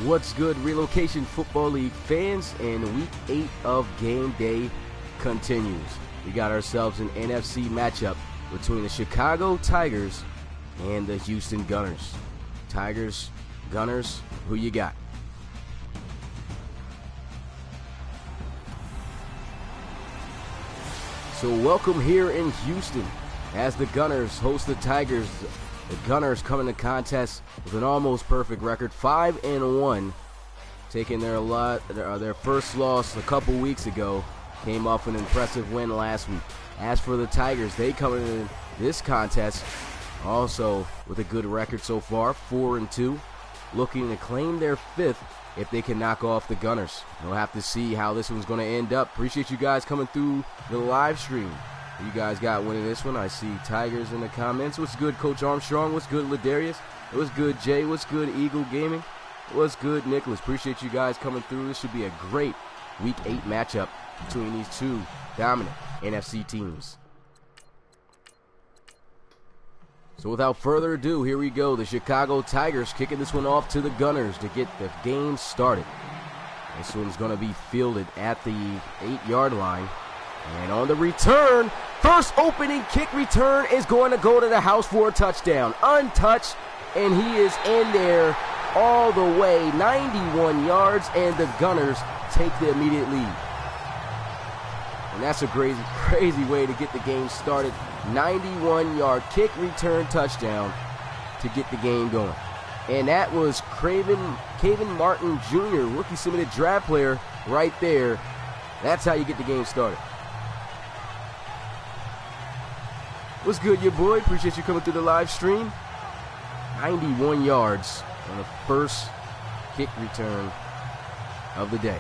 What's good, Relocation Football League fans? And Week 8 of game day continues. We got ourselves an NFC matchup between the Chicago Tigers and the Houston Gunners. Tigers, Gunners, who you got? So welcome here in Houston as the Gunners host the Tigers. The Gunners come into contest with an almost perfect record, 5-1, taking their first loss a couple weeks ago. Came off an impressive win last week. As for the Tigers, they come in this contest also with a good record so far, 4-2, looking to claim their fifth if they can knock off the Gunners. We'll have to see how this one's going to end up. Appreciate you guys coming through the live stream. You guys got winning this one. I see Tigers in the comments. What's good, Coach Armstrong? What's good, Ladarius? What's good, Jay? What's good, Eagle Gaming? What's good, Nicholas? Appreciate you guys coming through. This should be a great Week 8 matchup between these two dominant NFC teams. So without further ado, here we go. The Chicago Tigers kicking this one off to the Gunners to get the game started. This one's going to be fielded at the 8-yard line. And on the return, first opening kick return is going to go to the house for a touchdown. Untouched, and he is in there all the way, 91 yards, and the Gunners take the immediate lead. And that's a crazy way to get the game started. 91-yard kick return touchdown to get the game going. And that was Caven Martin Jr., rookie submitted draft player right there. That's how you get the game started. What's good, your boy? Appreciate you coming through the live stream. 91 yards on the first kick return of the day.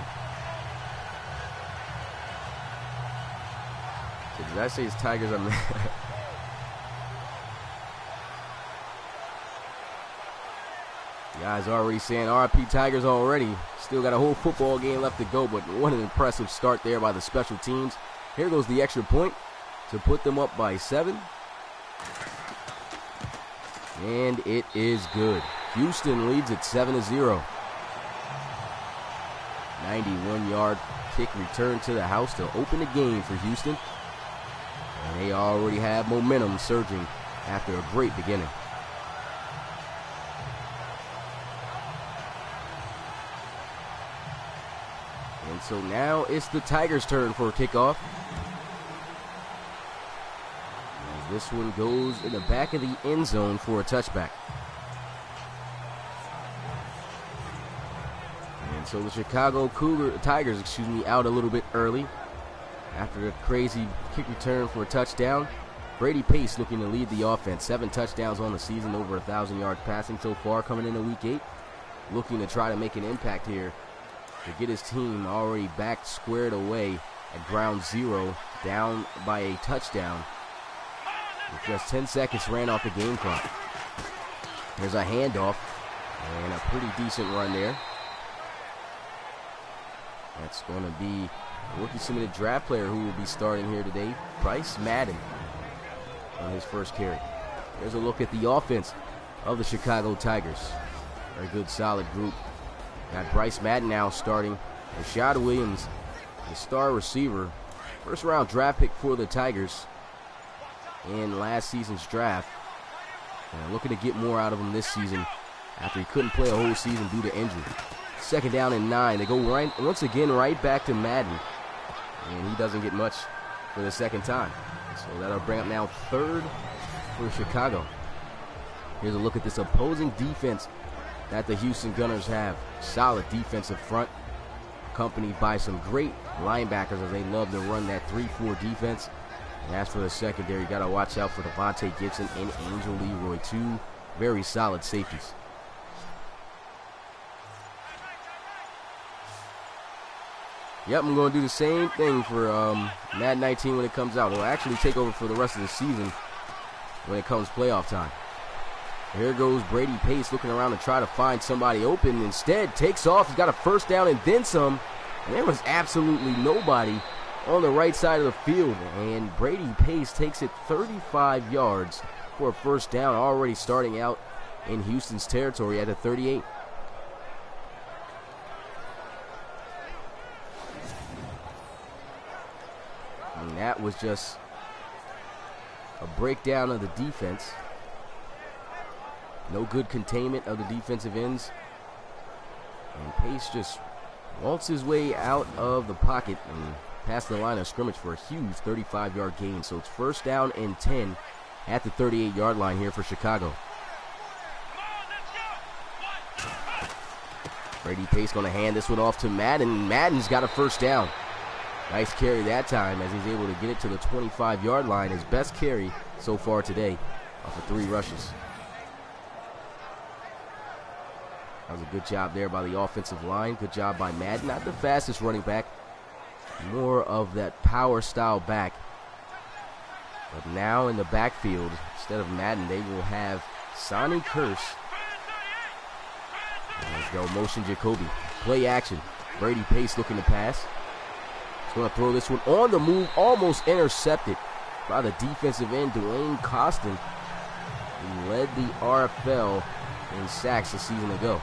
So did I say it's Tigers? Guys already saying RIP Tigers already. Still got a whole football game left to go, but what an impressive start there by the special teams. Here goes the extra point to put them up by 7. And it is good. Houston leads at 7-0. 91-yard kick return to the house to open the game for Houston. And they already have momentum surging after a great beginning. And so now it's the Tigers' turn for a kickoff. This one goes in the back of the end zone for a touchback. And so the Chicago Tigers, out a little bit early after the crazy kick return for a touchdown. Brady Pace looking to lead the offense. 7 touchdowns on the season, over 1,000 yards passing so far coming into Week 8. Looking to try to make an impact here to get his team already back squared away at ground zero, down by a touchdown. With just 10 seconds ran off the game clock. There's a handoff and a pretty decent run there. That's going to be a rookie submitted draft player who will be starting here today, Brice Madden, on his first carry. There's a look at the offense of the Chicago Tigers. Very good, solid group. Got Brice Madden now starting. Rashad Williams, the star receiver, first round draft pick for the Tigers in last season's draft. And looking to get more out of him this season after he couldn't play a whole season due to injury. 2nd down and 9. They go once again right back to Madden. And he doesn't get much for the second time. So that'll bring up now 3rd for Chicago. Here's a look at this opposing defense that the Houston Gunners have. Solid defensive front, accompanied by some great linebackers as they love to run that 3-4 defense. And as for the secondary, you got to watch out for Devontae Gibson and Angel Leroy, 2 very solid safeties. Yep, I'm going to do the same thing for Madden 19 when it comes out. It'll actually take over for the rest of the season when it comes playoff time. Here goes Brady Pace looking around to try to find somebody open. Instead, takes off. He's got a first down and then some. And there was absolutely nobody on the right side of the field. And Brady Pace takes it 35 yards for a first down, already starting out in Houston's territory at the 38. was just a breakdown of the defense. No good containment of the defensive ends. And Pace just waltz his way out of the pocket and past the line of scrimmage for a huge 35-yard gain. So it's 1st down and 10 at the 38-yard line here for Chicago. Brady Pace going to hand this one off to Madden. Madden's got a 1st down. Nice carry that time as he's able to get it to the 25-yard line. His best carry so far today off of 3 rushes. That was a good job there by the offensive line. Good job by Madden. Not the fastest running back. More of that power style back. But now in the backfield, instead of Madden, they will have Sonny Curse. Let's go motion Jacoby. Play action. Brady Pace looking to pass. He's going to throw this one on the move. Almost intercepted by the defensive end, Dwayne Costin, who led the RFL in sacks a season ago.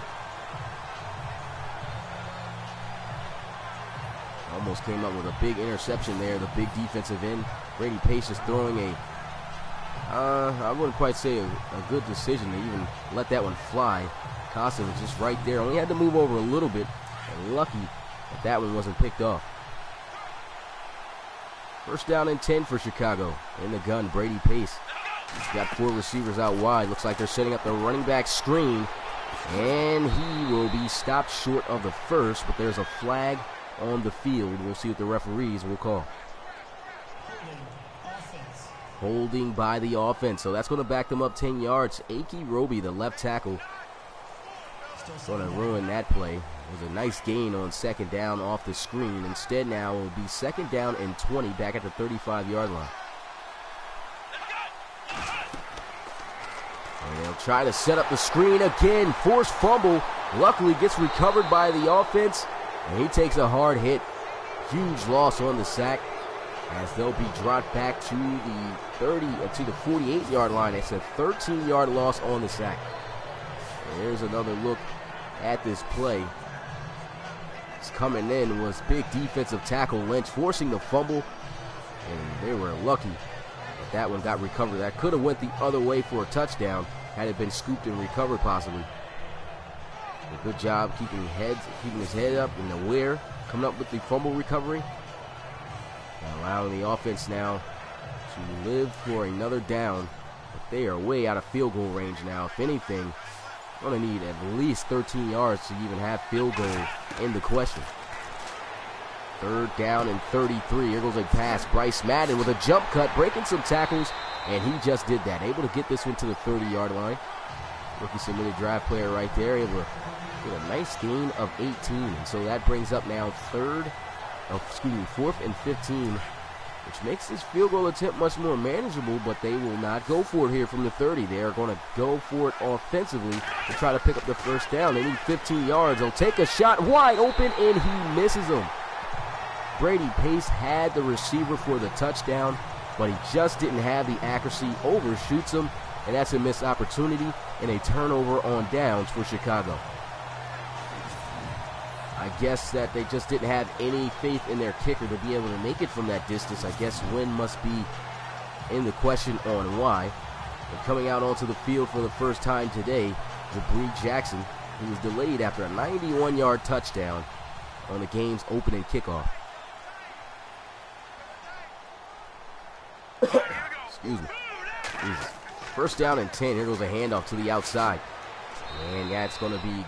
Almost came up with a big interception there, the big defensive end. Brady Pace is throwing I wouldn't quite say a good decision to even let that one fly. Costin was just right there. Only had to move over a little bit. And lucky that one wasn't picked off. 1st down and 10 for Chicago. In the gun, Brady Pace. He's got 4 receivers out wide. Looks like they're setting up the running back screen. And he will be stopped short of the first, but there's a flag on the field. We'll see what the referees will call. Holding by the offense. So that's going to back them up 10 yards. Aki Roby, the left tackle, going to ruin that play. It was a nice gain on 2nd down off the screen. Instead now it will be 2nd down and 20 back at the 35-yard line. And they'll try to set up the screen again. Forced fumble. Luckily gets recovered by the offense. And he takes a hard hit. Huge loss on the sack as they'll be dropped back to the 48-yard line. It's a 13-yard loss on the sack. There's another look at this play. It's coming in was big defensive tackle Lynch forcing the fumble. And they were lucky that that one got recovered. That could have went the other way for a touchdown had it been scooped and recovered possibly. A good job keeping his head up and aware, coming up with the fumble recovery. And allowing the offense now to live for another down. But they are way out of field goal range now. If anything, going to need at least 13 yards to even have field goal in the question. 3rd down and 33. Here goes a pass. Brice Madden with a jump cut, breaking some tackles, and he just did that. Able to get this one to the 30-yard line. Rookie submitted drive player right there. Able to get a nice gain of 18. And so that brings up now 4th and 15, which makes this field goal attempt much more manageable, but they will not go for it here from the 30. They are going to go for it offensively to try to pick up the 1st down. They need 15 yards. They'll take a shot wide open, and he misses them. Brady Pace had the receiver for the touchdown, but he just didn't have the accuracy. Overshoots him, and that's a missed opportunity and a turnover on downs for Chicago. I guess that they just didn't have any faith in their kicker to be able to make it from that distance. I guess win must be in the question on why. But coming out onto the field for the first time today, Brice Jackson, who was delayed after a 91-yard touchdown on the game's opening kickoff. Excuse me. Jesus. 1st down and 10. Here goes a handoff to the outside. And that's going to be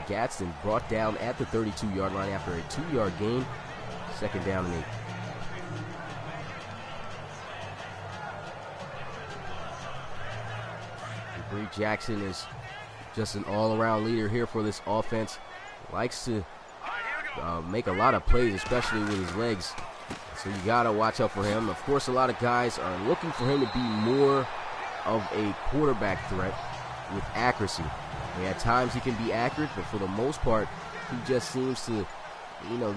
Gadsden brought down at the 32-yard line after a 2-yard gain. 2nd down and 8. Brice Jackson is just an all-around leader here for this offense. Likes to make a lot of plays, especially with his legs. So you got to watch out for him. Of course, a lot of guys are looking for him to be more of a quarterback threat with accuracy. And at times he can be accurate, but for the most part, he just seems to,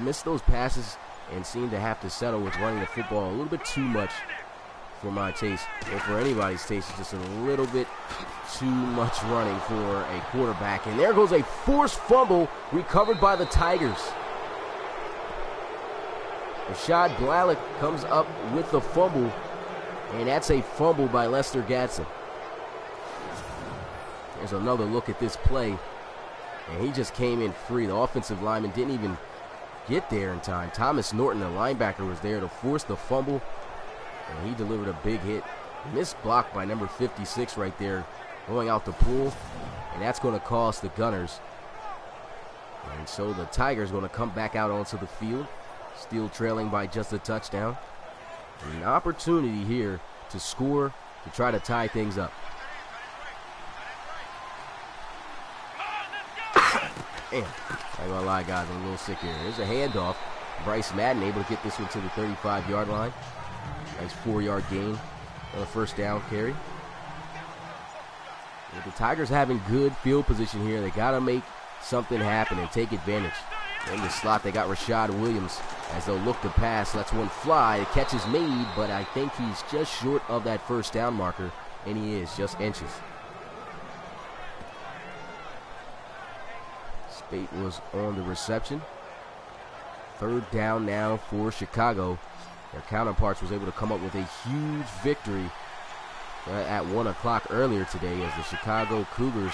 miss those passes and seem to have to settle with running the football a little bit too much for my taste, or for anybody's taste. It's just a little bit too much running for a quarterback. And there goes a forced fumble recovered by the Tigers. Rashad Williams comes up with the fumble, and that's a fumble by Lester Gatson. There's another look at this play, and he just came in free. The offensive lineman didn't even get there in time. Thomas Norton, the linebacker, was there to force the fumble, and he delivered a big hit. Missed block by number 56 right there, going out the pool, and that's going to cost the Gunners. And so the Tigers going to come back out onto the field, still trailing by just a touchdown. An opportunity here to score, to try to tie things up. Damn, I ain't gonna lie, guys, I'm a little sick here. There's a handoff. Brice Madden able to get this one to the 35-yard line. Nice 4-yard gain on the first down carry. With the Tigers having good field position here, they got to make something happen and take advantage. In the slot, they got Rashad Williams as they'll look to pass. Lets one fly. The catch is made, but I think he's just short of that first down marker, and he is, just inches. Spate was on the reception. Third down now for Chicago. Their counterparts was able to come up with a huge victory at 1 o'clock earlier today as the Chicago Cougars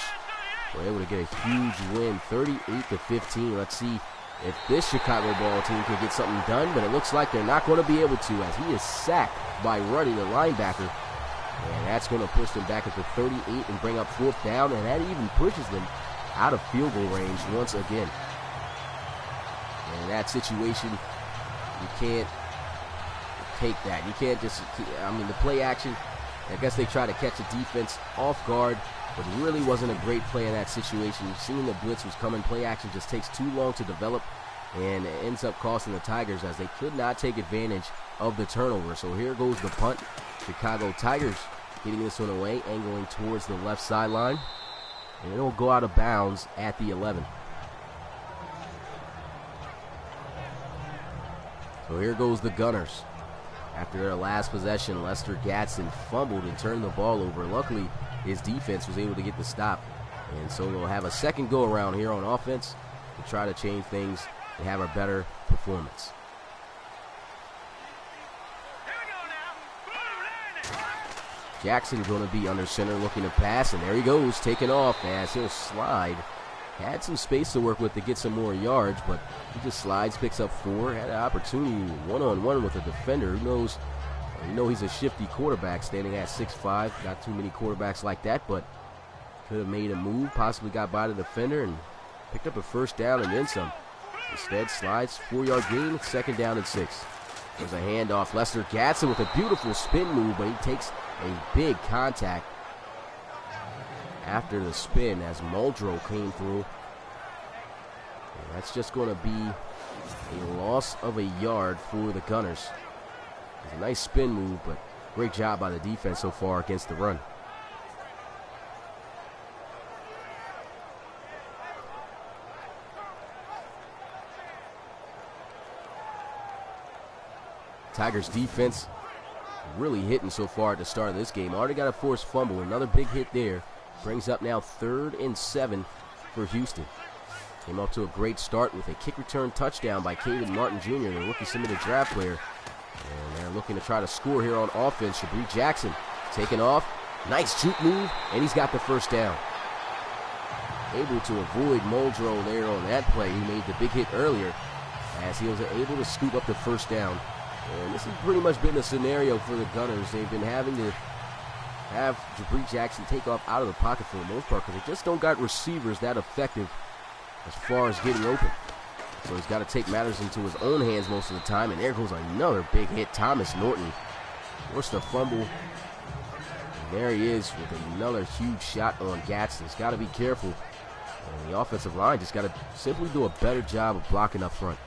were able to get a huge win, 38-15. Let's see if this Chicago ball team can get something done, but it looks like they're not going to be able to as he is sacked by Ruddy, the linebacker. And that's going to push them back at the 38 and bring up 4th down, and that even pushes them out of field goal range once again. And in that situation, you can't take that. You can't just, the play action, I guess they try to catch the defense off guard, but it really wasn't a great play in that situation. You've seen the blitz was coming. Play action just takes too long to develop, and it ends up costing the Tigers as they could not take advantage of the turnover. So here goes the punt. Chicago Tigers getting this one away, angling towards the left sideline, and it'll go out of bounds at the 11. So here goes the Gunners. After their last possession, Lester Gatson fumbled and turned the ball over. Luckily, his defense was able to get the stop. And so they'll have a second go-around here on offense to try to change things and have a better performance. Jackson going to be under center looking to pass, and there he goes, taking off as he'll slide. Had some space to work with to get some more yards, but he just slides, picks up 4. Had an opportunity one-on-one with a defender. Who knows? You know he's a shifty quarterback standing at 6'5". Not too many quarterbacks like that, but could have made a move, possibly got by the defender, and picked up a first down and then some. Instead, slides, 4-yard gain, 2nd down and 6. There's a handoff. Lester Gatson with a beautiful spin move, but he takes a big contact after the spin as Muldrow came through. And that's just going to be a loss of a yard for the Gunners. It's a nice spin move, but great job by the defense so far against the run. Tigers defense really hitting so far at the start of this game. Already got a forced fumble. Another big hit there. Brings up now 3rd and 7 for Houston. Came off to a great start with a kick return touchdown by Caden Martin Jr., the rookie submitted draft player. And they're looking to try to score here on offense. Shabri Jackson taking off. Nice juke move, and he's got the first down. Able to avoid Muldrow there on that play. He made the big hit earlier as he was able to scoop up the first down. And this has pretty much been the scenario for the Gunners. They've been having to have Shabri Jackson take off out of the pocket for the most part because they just don't got receivers that effective as far as getting open. So he's got to take matters into his own hands most of the time. And there goes another big hit. Thomas Norton forced a fumble. And there he is with another huge shot on Gatson. He's got to be careful. And the offensive line just got to simply do a better job of blocking up front.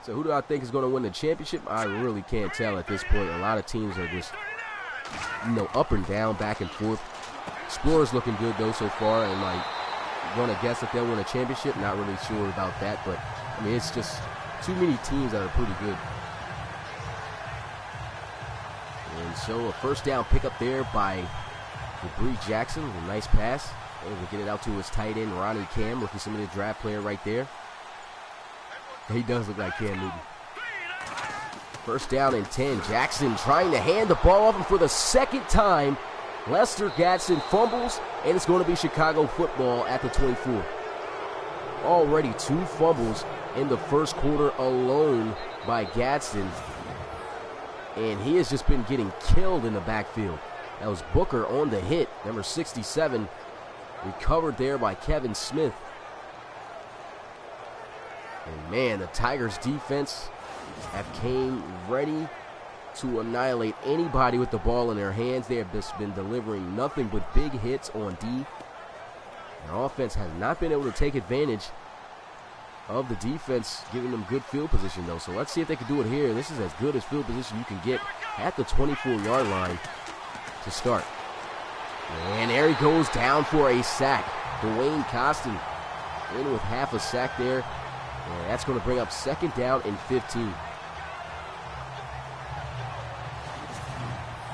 So who do I think is going to win the championship? I really can't tell at this point. A lot of teams are just, up and down, back and forth. Explorer's looking good, though, so far. And, going to guess if they'll win a championship. Not really sure about that. But, it's just too many teams that are pretty good. And so a first down pickup there by Shabri Jackson. A nice pass. Able to get it out to his tight end, Ronnie Cam, rookie submitted draft player right there. He does look like Cam Newton. First down and 10. Jackson trying to hand the ball off, and for the second time, Lester Gadsden fumbles, and it's going to be Chicago football at the 24. Already 2 fumbles in the first quarter alone by Gadsden, and he has just been getting killed in the backfield. That was Booker on the hit, number 67, recovered there by Kevin Smith. And man, the Tigers defense have came ready to annihilate anybody with the ball in their hands. They have just been delivering nothing but big hits on D. Their offense has not been able to take advantage of the defense, giving them good field position, though. So let's see if they can do it here. This is as good as field position you can get at the 24-yard line to start. And there he goes down for a sack. Dwayne Costin in with half a sack there. And that's going to bring up second down and 15.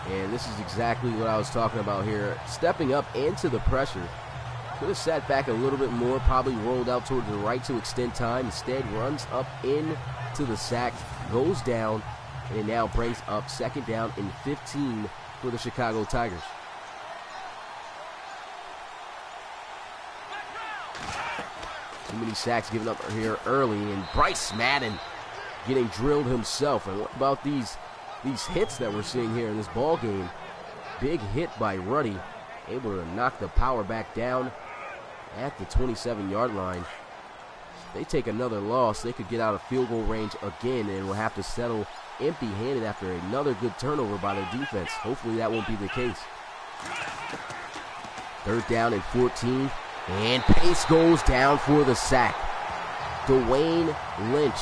And this is exactly what I was talking about here. Stepping up into the pressure. Could have sat back a little bit more, probably rolled out toward the right to extend time. Instead, runs up into the sack, goes down, and it now brings up second down and 15 for the Chicago Tigers. Too many sacks given up here early, and Brice Madden getting drilled himself. And what about these hits that we're seeing here in this ball game? Big hit by Ruddy, able to knock the power back down at the 27-yard line. If they take another loss, they could get out of field goal range again and will have to settle empty-handed after another good turnover by their defense. Hopefully that won't be the case. Third down and 14, and Pace goes down for the sack. Dwayne Lynch.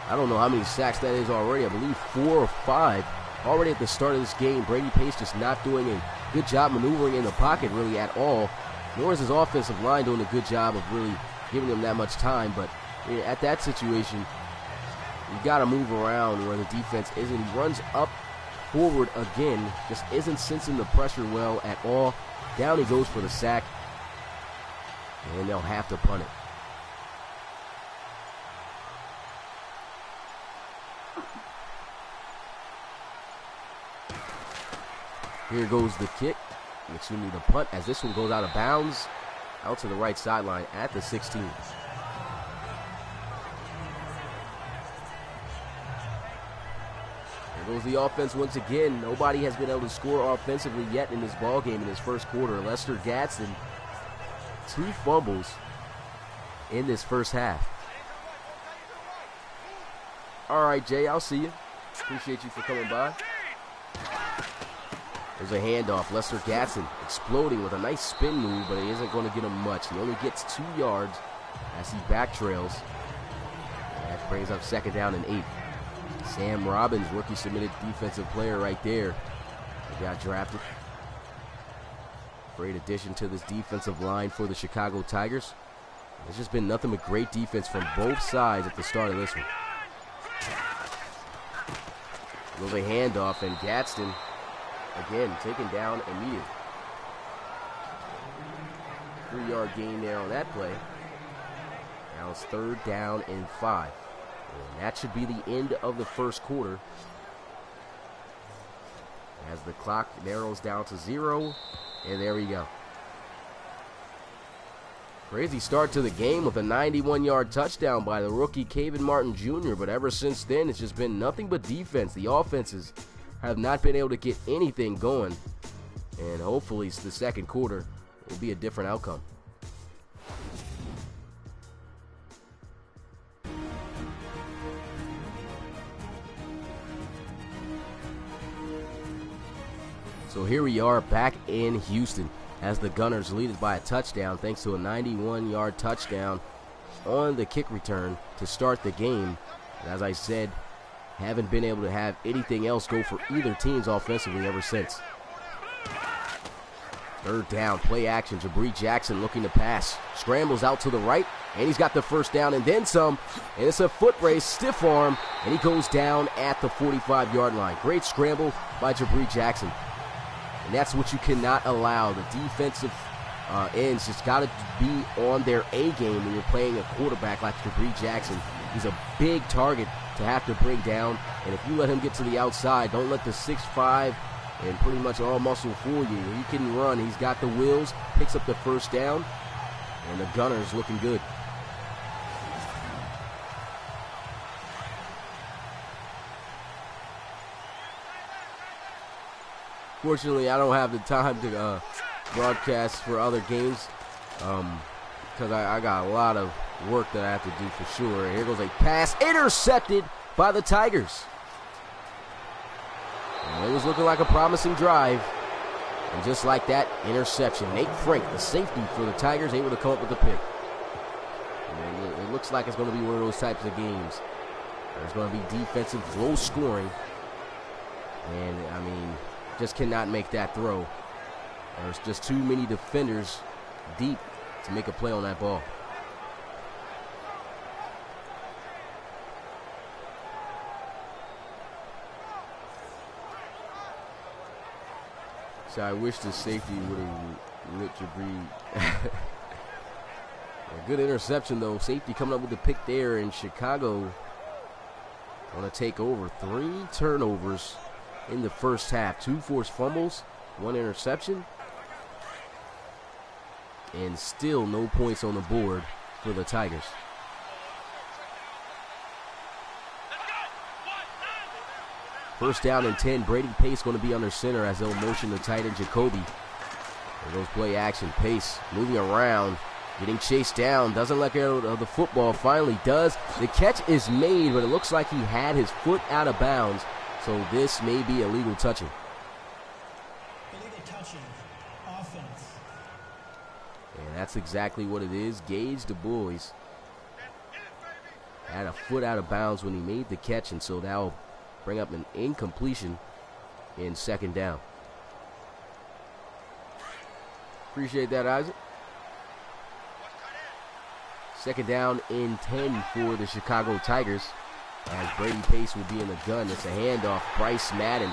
I don't know how many sacks that is already. I believe 4 or 5 already at the start of this game. Brady Pace just not doing a good job maneuvering in the pocket really at all, nor is his offensive line doing a good job of really giving him that much time. But at that situation, you got to move around where the defense isn't. He runs up forward again, just isn't sensing the pressure well at all. Down he goes for the sack, and they'll have to punt it. Here goes the kick, excuse me, the punt, as this one goes out of bounds, out to the right sideline at the 16. There goes the offense once again. Nobody has been able to score offensively yet in this ball game in this first quarter. Lester Gadsden, 2 fumbles in this first half. All right, Jay, I'll see you. Appreciate you for coming by. There's a handoff. Lester Gadsden exploding with a nice spin move, but he isn't going to get him much. He only gets 2 yards as he back trails. That brings up second down and 8. Sam Robbins, rookie submitted defensive player right there. He got drafted. Great addition to this defensive line for the Chicago Tigers. There's just been nothing but great defense from both sides at the start of this one. A little handoff, and Gadsden again taken down immediately. 3-yard gain there on that play. Now it's third down and 5. And that should be the end of the first quarter, as the clock narrows down to 0. And there we go. Crazy start to the game with a 91-yard touchdown by the rookie Caven Martin Jr. But ever since then, it's just been nothing but defense. The offenses have not been able to get anything going. And hopefully the second quarter will be a different outcome. So here we are back in Houston as the Gunners lead it by a touchdown thanks to a 91-yard touchdown on the kick return to start the game. And as I said, haven't been able to have anything else go for either teams offensively ever since. Third down, play action. Jabri Jackson looking to pass. Scrambles out to the right, and he's got the first down and then some. And it's a foot race, stiff arm, and he goes down at the 45-yard line. Great scramble by Jabri Jackson. And that's what you cannot allow. The defensive ends just got to be on their A game when you're playing a quarterback like Brice Jackson. He's a big target to have to bring down, and if you let him get to the outside, don't let the 6'5" and pretty much all muscle fool you. He can run. He's got the wheels, picks up the first down, and the gunner's looking good. Fortunately, I don't have the time to broadcast for other games because I got a lot of work that I have to do for sure. Here goes a pass intercepted by the Tigers. And it was looking like a promising drive. And just like that, interception. Nate Frank, the safety for the Tigers, able to come up with the pick. And it looks like it's going to be one of those types of games. There's going to be defensive, low scoring. And, I mean, just cannot make that throw. There's just too many defenders deep to make a play on that ball. So I wish the safety would have lit Jabri. A good interception, though. Safety coming up with the pick there, and Chicago want to take over. 3 turnovers in the first half. 2 forced fumbles, 1 interception, and still no points on the board for the Tigers. First down and 10. Brady Pace going to be under center as they'll motion the tight end Jacoby. There goes play action. Pace moving around, getting chased down. Doesn't let go of the football. Finally does. The catch is made, but it looks like he had his foot out of bounds. So this may be illegal touching. Illegal touching. Offense. And that's exactly what it is. Gage Du Bois had a foot out of bounds when he made the catch, and so that'll bring up an incompletion in second down. Appreciate that, Isaac. Second down and 10 for the Chicago Tigers as Brady Pace will be in the gun. It's a handoff. Brice Madden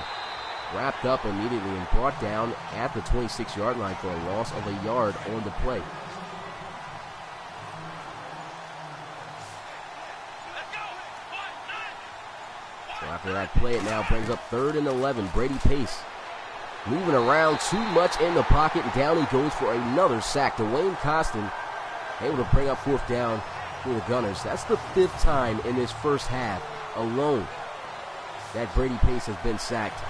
wrapped up immediately and brought down at the 26-yard line for a loss of a yard on the play. So after that play, it now brings up 3rd and 11. Brady Pace moving around too much in the pocket, and down he goes for another sack. Dwayne Costin able to bring up 4th down for the Gunners. That's the 5th time in this first half alone that Brady Pace has been sacked.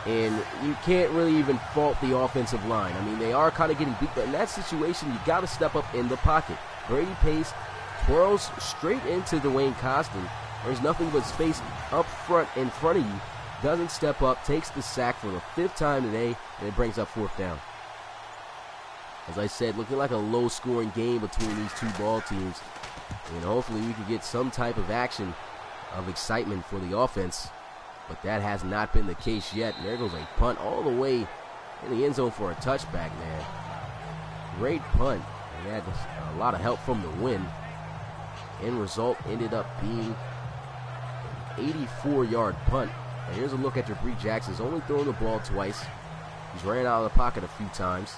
And you can't really even fault the offensive line. I mean, they are kind of getting beat, but in that situation, you got to step up in the pocket. Brady Pace twirls straight into Dwayne Costin. There's nothing but space up front in front of you. Doesn't step up, takes the sack for the 5th time today, and it brings up 4th down. As I said, looking like a low-scoring game between these two ball teams. And hopefully we can get some type of action of excitement for the offense. But that has not been the case yet. And there goes a punt all the way in the end zone for a touchback, man. Great punt. And had a lot of help from the wind. End result ended up being an 84-yard punt. And here's a look at Brice Jackson. He's only thrown the ball twice. He's ran out of the pocket a few times.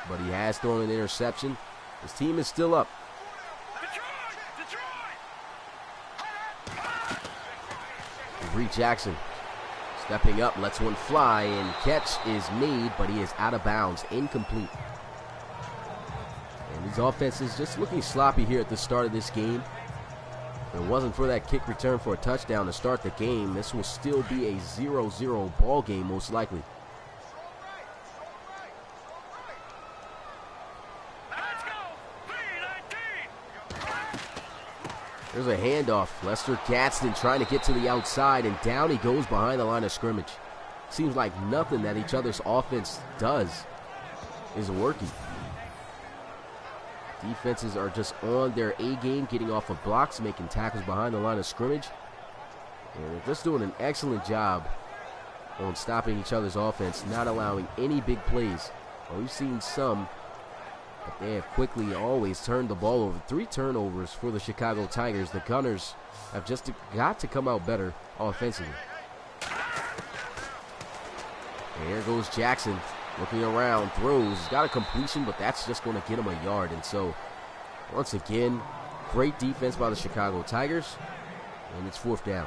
But he has thrown an interception. His team is still up. Brice Jackson stepping up, lets one fly, and catch is made, but he is out of bounds, incomplete. And his offense is just looking sloppy here at the start of this game. If it wasn't for that kick return for a touchdown to start the game, this will still be a 0-0 ball game most likely. There's a handoff. Lester Gadsden trying to get to the outside, and down he goes behind the line of scrimmage. Seems like nothing that each other's offense does is working. Defenses are just on their A game, getting off of blocks, making tackles behind the line of scrimmage. And they're just doing an excellent job on stopping each other's offense, not allowing any big plays. Well, we've seen some, but they have quickly always turned the ball over. 3 turnovers for the Chicago Tigers. The Gunners have just got to come out better offensively. And here goes Jackson. Looking around, throws. He's got a completion, but that's just going to get him a yard. And so, once again, great defense by the Chicago Tigers. And it's 4th down.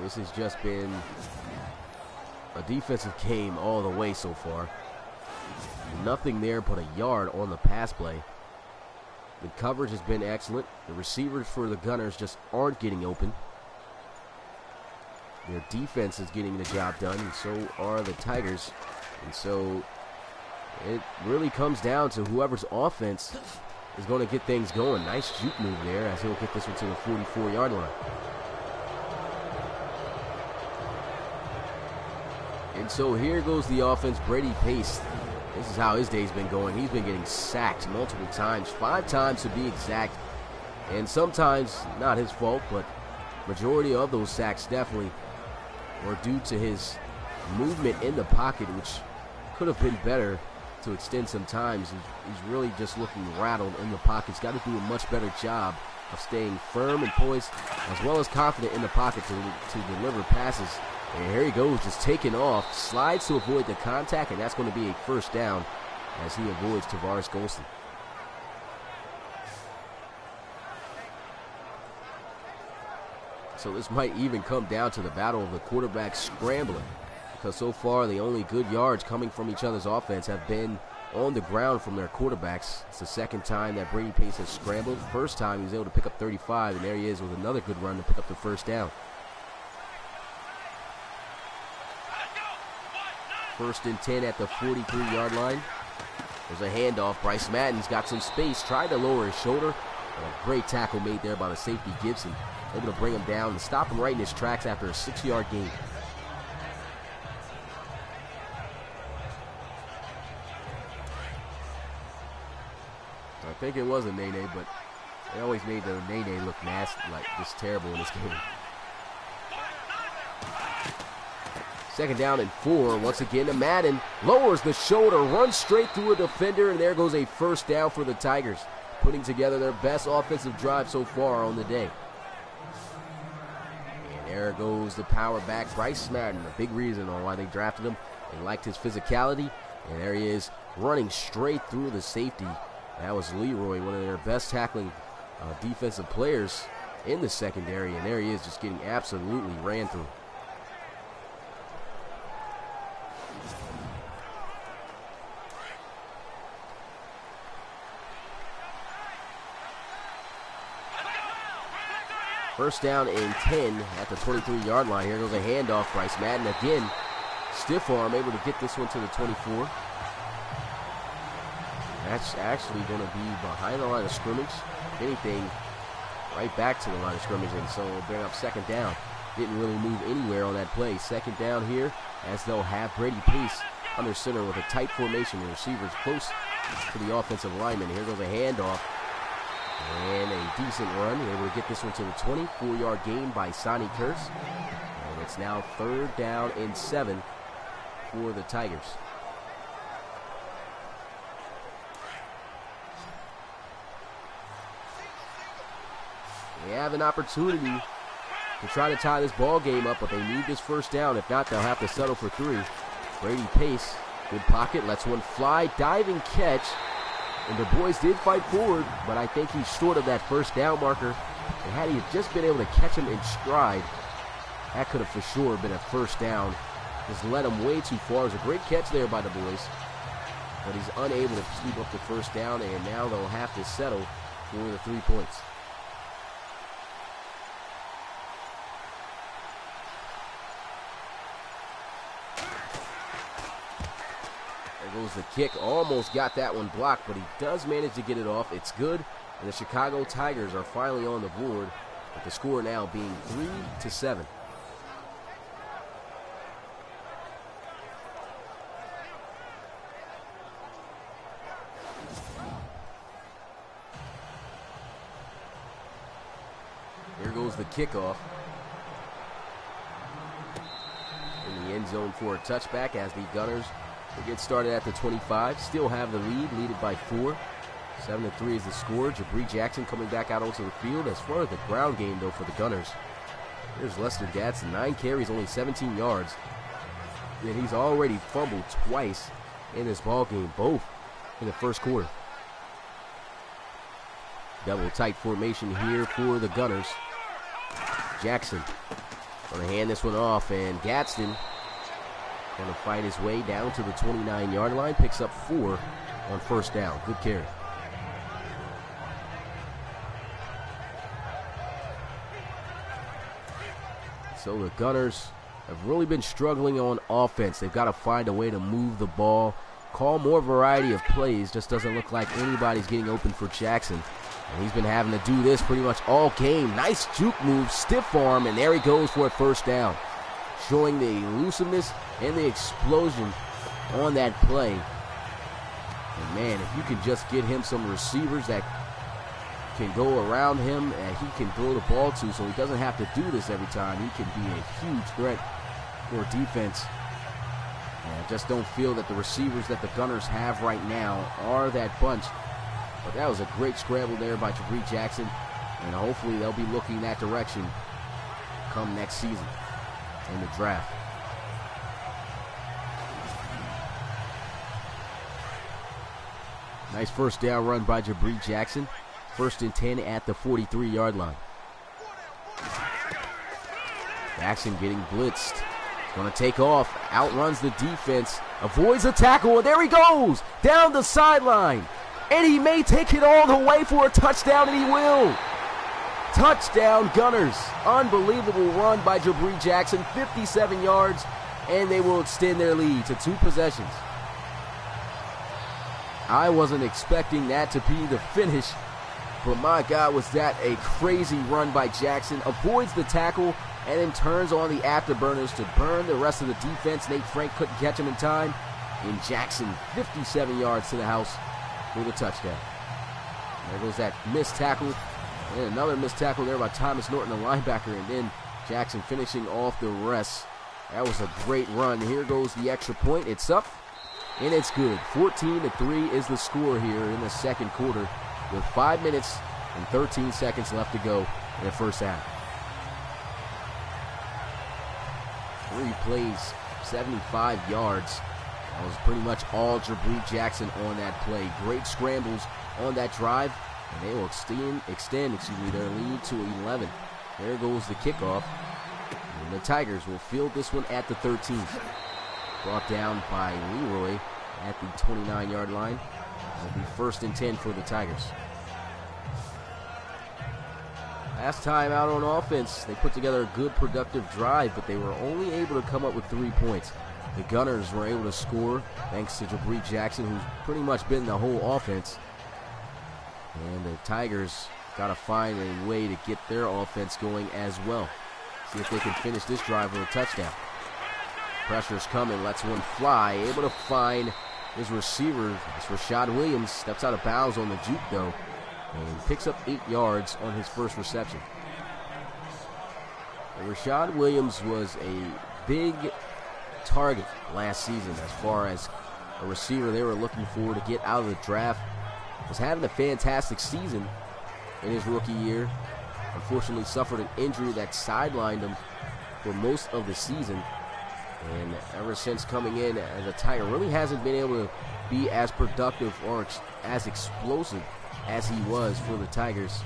This has just been a defensive game all the way so far. Nothing there but a yard on the pass play. The coverage has been excellent. The receivers for the Gunners just aren't getting open. Their defense is getting the job done, and so are the Tigers. And so it really comes down to whoever's offense is going to get things going. Nice juke move there as he'll get this one to the 44-yard line. And so here goes the offense. Brady Pace. This is how his day's been going. He's been getting sacked multiple times, 5 times to be exact. And sometimes not his fault, but majority of those sacks definitely were due to his movement in the pocket, which could have been better to extend some times. He's really just looking rattled in the pocket. He's got to do a much better job of staying firm and poised, as well as confident in the pocket to deliver passes. And here he goes, just taking off, slides to avoid the contact, and that's going to be a 1st down as he avoids Tavares Golston. So this might even come down to the battle of the quarterbacks scrambling, because so far the only good yards coming from each other's offense have been on the ground from their quarterbacks. It's the 2nd time that Brady Pace has scrambled. First time he was able to pick up 35, and there he is with another good run to pick up the 1st down. 1st and 10 at the 43-yard line. There's a handoff. Brice Madden's got some space, tried to lower his shoulder. And a great tackle made there by the safety Gibson. Able to bring him down and stop him right in his tracks after a 6-yard gain. I think it was a nay-nay, but they always made the nay-nay look nasty, like just terrible in this game. 2nd down and 4. Once again to Madden. Lowers the shoulder, runs straight through a defender, and there goes a 1st down for the Tigers, putting together their best offensive drive so far on the day. And there goes the power back, Brice Madden. A big reason on why they drafted him. They liked his physicality, and there he is running straight through the safety. That was Leroy, one of their best tackling defensive players in the secondary, and there he is just getting absolutely ran through. First down and 10 at the 23-yard line. Here goes a handoff. Brice Madden again. Stiff arm, able to get this one to the 24. That's actually going to be behind the line of scrimmage. If anything, right back to the line of scrimmage, and so it'll bring up 2nd down. Didn't really move anywhere on that play. 2nd down here, as they'll have Brady Pace under center with a tight formation. The receivers close to the offensive lineman. Here goes a handoff. And a decent run. Able to get this one to the 24-yard gain by Sonny Kurtz. And it's now 3rd down and 7 for the Tigers. They have an opportunity to try to tie this ball game up, but they need this 1st down. If not, they'll have to settle for 3. Brady Pace, good pocket, lets one fly, diving catch. And the boys did fight forward, but I think he's short of that 1st down marker. And had he just been able to catch him in stride, that could have for sure been a 1st down. Just led him way too far. It was a great catch there by the boys, but he's unable to sweep up the 1st down, and now they'll have to settle for the 3 points. Goes the kick, almost got that one blocked, but he does manage to get it off. It's good, and the Chicago Tigers are finally on the board, with the score now being 3-7. Here goes the kickoff. In the end zone for a touchback as the Gunners will get started at the 25. Still have the lead, by 4. 7-3 is the score. Jabri Jackson coming back out onto the field. As far as the ground game, though, for the Gunners, Here's Lester Gatson, 9 carries, only 17 yards. And he's already fumbled twice in this ball game, both in the first quarter. Double tight formation here for the Gunners. Jackson going to hand this one off, and Gadsden going to fight his way down to the 29-yard line, picks up 4 on first down. Good carry. So the Gunners have really been struggling on offense. They've got to find a way to move the ball, call more variety of plays. Just doesn't look like anybody's getting open for Jackson. And he's been having to do this pretty much all game. Nice juke move, stiff arm, and there he goes for a first down. Showing the elusiveness and the explosion on that play. And man, if you can just get him some receivers that can go around him and he can throw the ball to, so he doesn't have to do this every time, he can be a huge threat for defense. And I just don't feel that the receivers that the Gunners have right now are that bunch. But that was a great scramble there by Jabri Jackson, and hopefully they'll be looking that direction come next season in the draft. Nice first down run by Jabri Jackson. 1st and 10 at the 43-yard line. Jackson getting blitzed. Going to take off. Outruns the defense. Avoids a tackle. And there he goes. Down the sideline. And he may take it all the way for a touchdown, and he will. Touchdown, Gunners. Unbelievable run by Jabri Jackson. 57 yards. And they will extend their lead to 2 possessions. I wasn't expecting that to be the finish. But my God, was that a crazy run by Jackson. Avoids the tackle and then turns on the afterburners to burn the rest of the defense. Nate Frank couldn't catch him in time. And Jackson, 57 yards to the house for the touchdown. There goes that missed tackle. And another missed tackle there by Thomas Norton, the linebacker. And then Jackson finishing off the rest. That was a great run. Here goes the extra point. It's up and it's good. 14-3 is the score here in the second quarter, with 5 minutes and 13 seconds left to go in the first half. 3 plays, 75 yards. That was pretty much all Jabri Jackson on that play. Great scrambles on that drive, and they will extend their lead to 11. There goes the kickoff, and the Tigers will field this one at the 13th. Brought down by Leroy at the 29-yard line. It'll be 1st and 10 for the Tigers. Last time out on offense, they put together a good, productive drive, but they were only able to come up with 3 points. The Gunners were able to score thanks to Jabri Jackson, who's pretty much been the whole offense. And the Tigers got to find a way to get their offense going as well. See if they can finish this drive with a touchdown. Pressure's coming, lets one fly, able to find his receiver. It's Rashad Williams, steps out of bounds on the juke though, and picks up 8 yards on his first reception. And Rashad Williams was a big target last season as far as a receiver they were looking for to get out of the draft. Was having a fantastic season in his rookie year. Unfortunately suffered an injury that sidelined him for most of the season. And ever since coming in as a Tiger, really hasn't been able to be as productive or as explosive as he was for the Tigers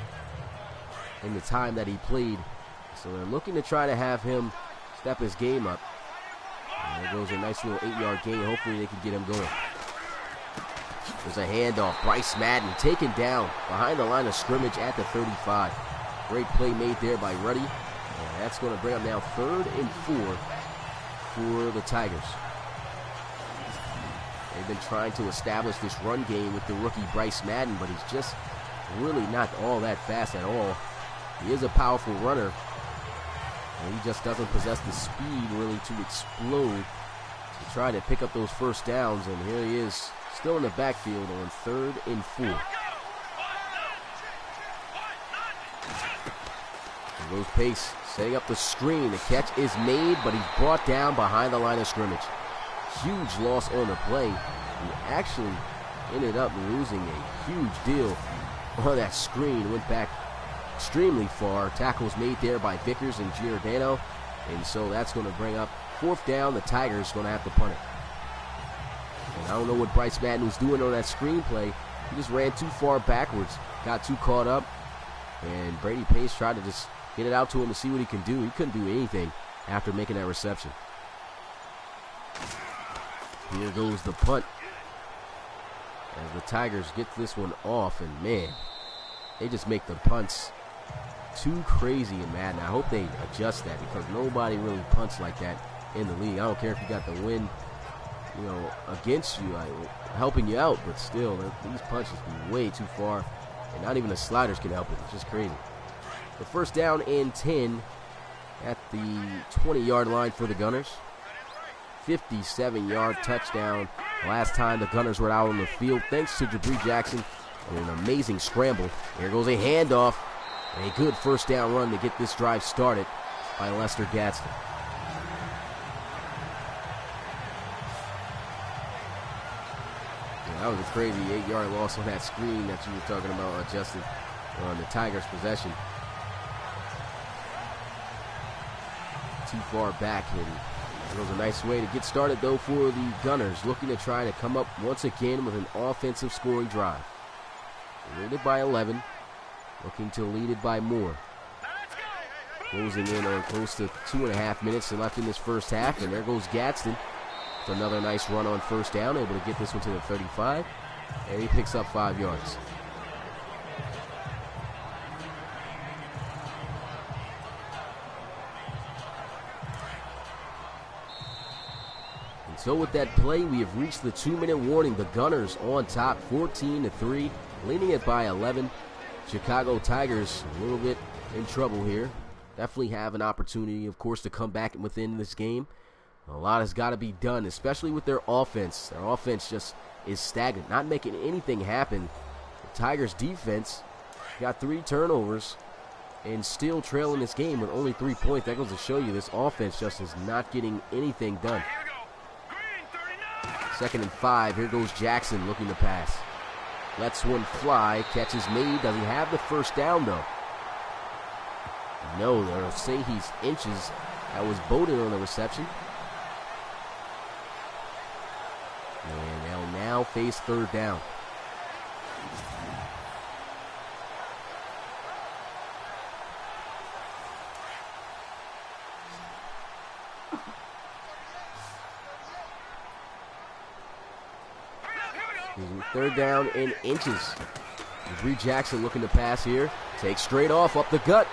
in the time that he played. So they're looking to try to have him step his game up. And there goes a nice little 8-yard gain. Hopefully they can get him going. There's a handoff. Brice Madden taken down behind the line of scrimmage at the 35. Great play made there by Ruddy. And that's going to bring up now 3rd and 4 for the Tigers. They've been trying to establish this run game with the rookie Brice Madden, but he's just really not all that fast at all. He is a powerful runner, and he just doesn't possess the speed really to explode to try to pick up those first downs. And here he is, still in the backfield on 3rd and 4. There goes Pace, setting up the screen. The catch is made, but he's brought down behind the line of scrimmage. Huge loss on the play. He actually ended up losing a huge deal on that screen. Went back extremely far. Tackles made there by Vickers and Giordano. And so that's going to bring up 4th down. The Tigers going to have to punt it. And I don't know what Brice Madden was doing on that screenplay. He just ran too far backwards, got too caught up. And Brady Pace tried to just get it out to him to see what he can do. He couldn't do anything after making that reception. Here goes the punt. As the Tigers get this one off, and man, they just make the punts too crazy in Madden. I hope they adjust that because nobody really punts like that in the league. I don't care if you got the wind, against you, helping you out, but still, these punches be way too far, and not even the sliders can help it. It's just crazy. The 1st down and 10 at the 20-yard line for the Gunners. 57-yard touchdown. Last time the Gunners were out on the field, thanks to Jabri Jackson and an amazing scramble. Here goes a handoff. A good 1st down run to get this drive started by Lester Gadsden. Yeah, that was a crazy 8-yard loss on that screen that you were talking about, Justin, on the Tigers' possession. Too far back, and it was a nice way to get started, though, for the Gunners, looking to try to come up once again with an offensive scoring drive. Lead it by 11, looking to lead it by more. Closing in on close to 2.5 minutes left in this first half, and there goes Gadsden. It's another nice run on 1st down, able to get this one to the 35, and he picks up 5 yards. So with that play, we have reached the 2-minute warning. The Gunners on top, 14-3, leading it by 11. Chicago Tigers a little bit in trouble here. Definitely have an opportunity, of course, to come back within this game. A lot has got to be done, especially with their offense. Their offense just is stagnant, not making anything happen. The Tigers' defense got 3 turnovers and still trailing this game with only 3 points. That goes to show you this offense just is not getting anything done. 2nd and 5. Here goes Jackson looking to pass. Lets one fly. Catch is made. Does he have the 1st down, though? No, they'll say he's inches. That was Bowden on the reception. And they'll now face 3rd down. Third down in inches. Jabri Jackson looking to pass here. Takes straight off up the gut.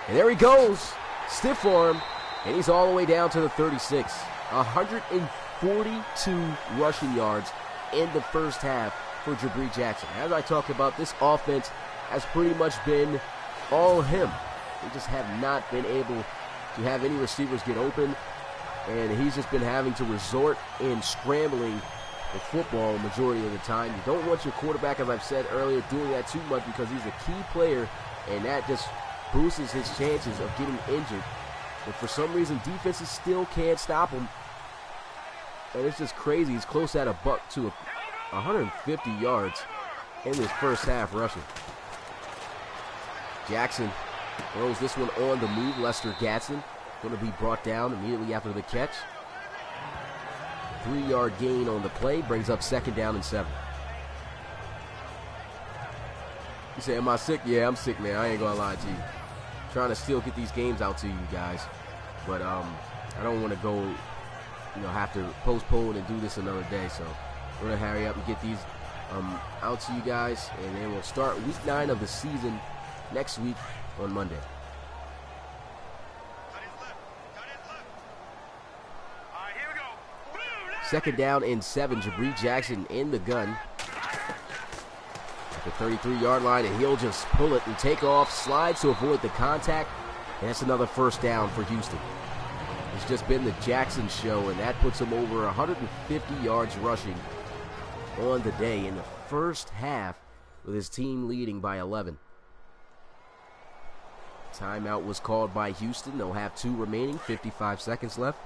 And there he goes. Stiff arm. And he's all the way down to the 36. 142 rushing yards in the first half for Jabri Jackson. As I talked about, this offense has pretty much been all him. They just have not been able to have any receivers get open. And he's just been having to resort in scrambling the football majority of the time. You don't want your quarterback, as I've said earlier, doing that too much because he's a key player, and that just boosts his chances of getting injured. But for some reason, defenses still can't stop him. And it's just crazy. He's close at a buck to 150 yards in this first half rushing. Jackson throws this one on the move. Lester Gadsden going to be brought down immediately after the catch. 3-yard gain on the play brings up 2nd down and 7. You say, am I sick? Yeah, I'm sick, man. I ain't gonna lie to you. Trying to still get these games out to you guys, but I don't want to go, have to postpone and do this another day. So we're gonna hurry up and get these out to you guys, and then we'll start week 9 of the season next week on Monday. Second down and 7. Jabri Jackson in the gun at the 33-yard line, and he'll just pull it and take off, slides to avoid the contact, and that's another 1st down for Houston. It's just been the Jackson show, and that puts him over 150 yards rushing on the day in the first half, with his team leading by 11. Timeout was called by Houston. They'll have 2 remaining, 55 seconds left.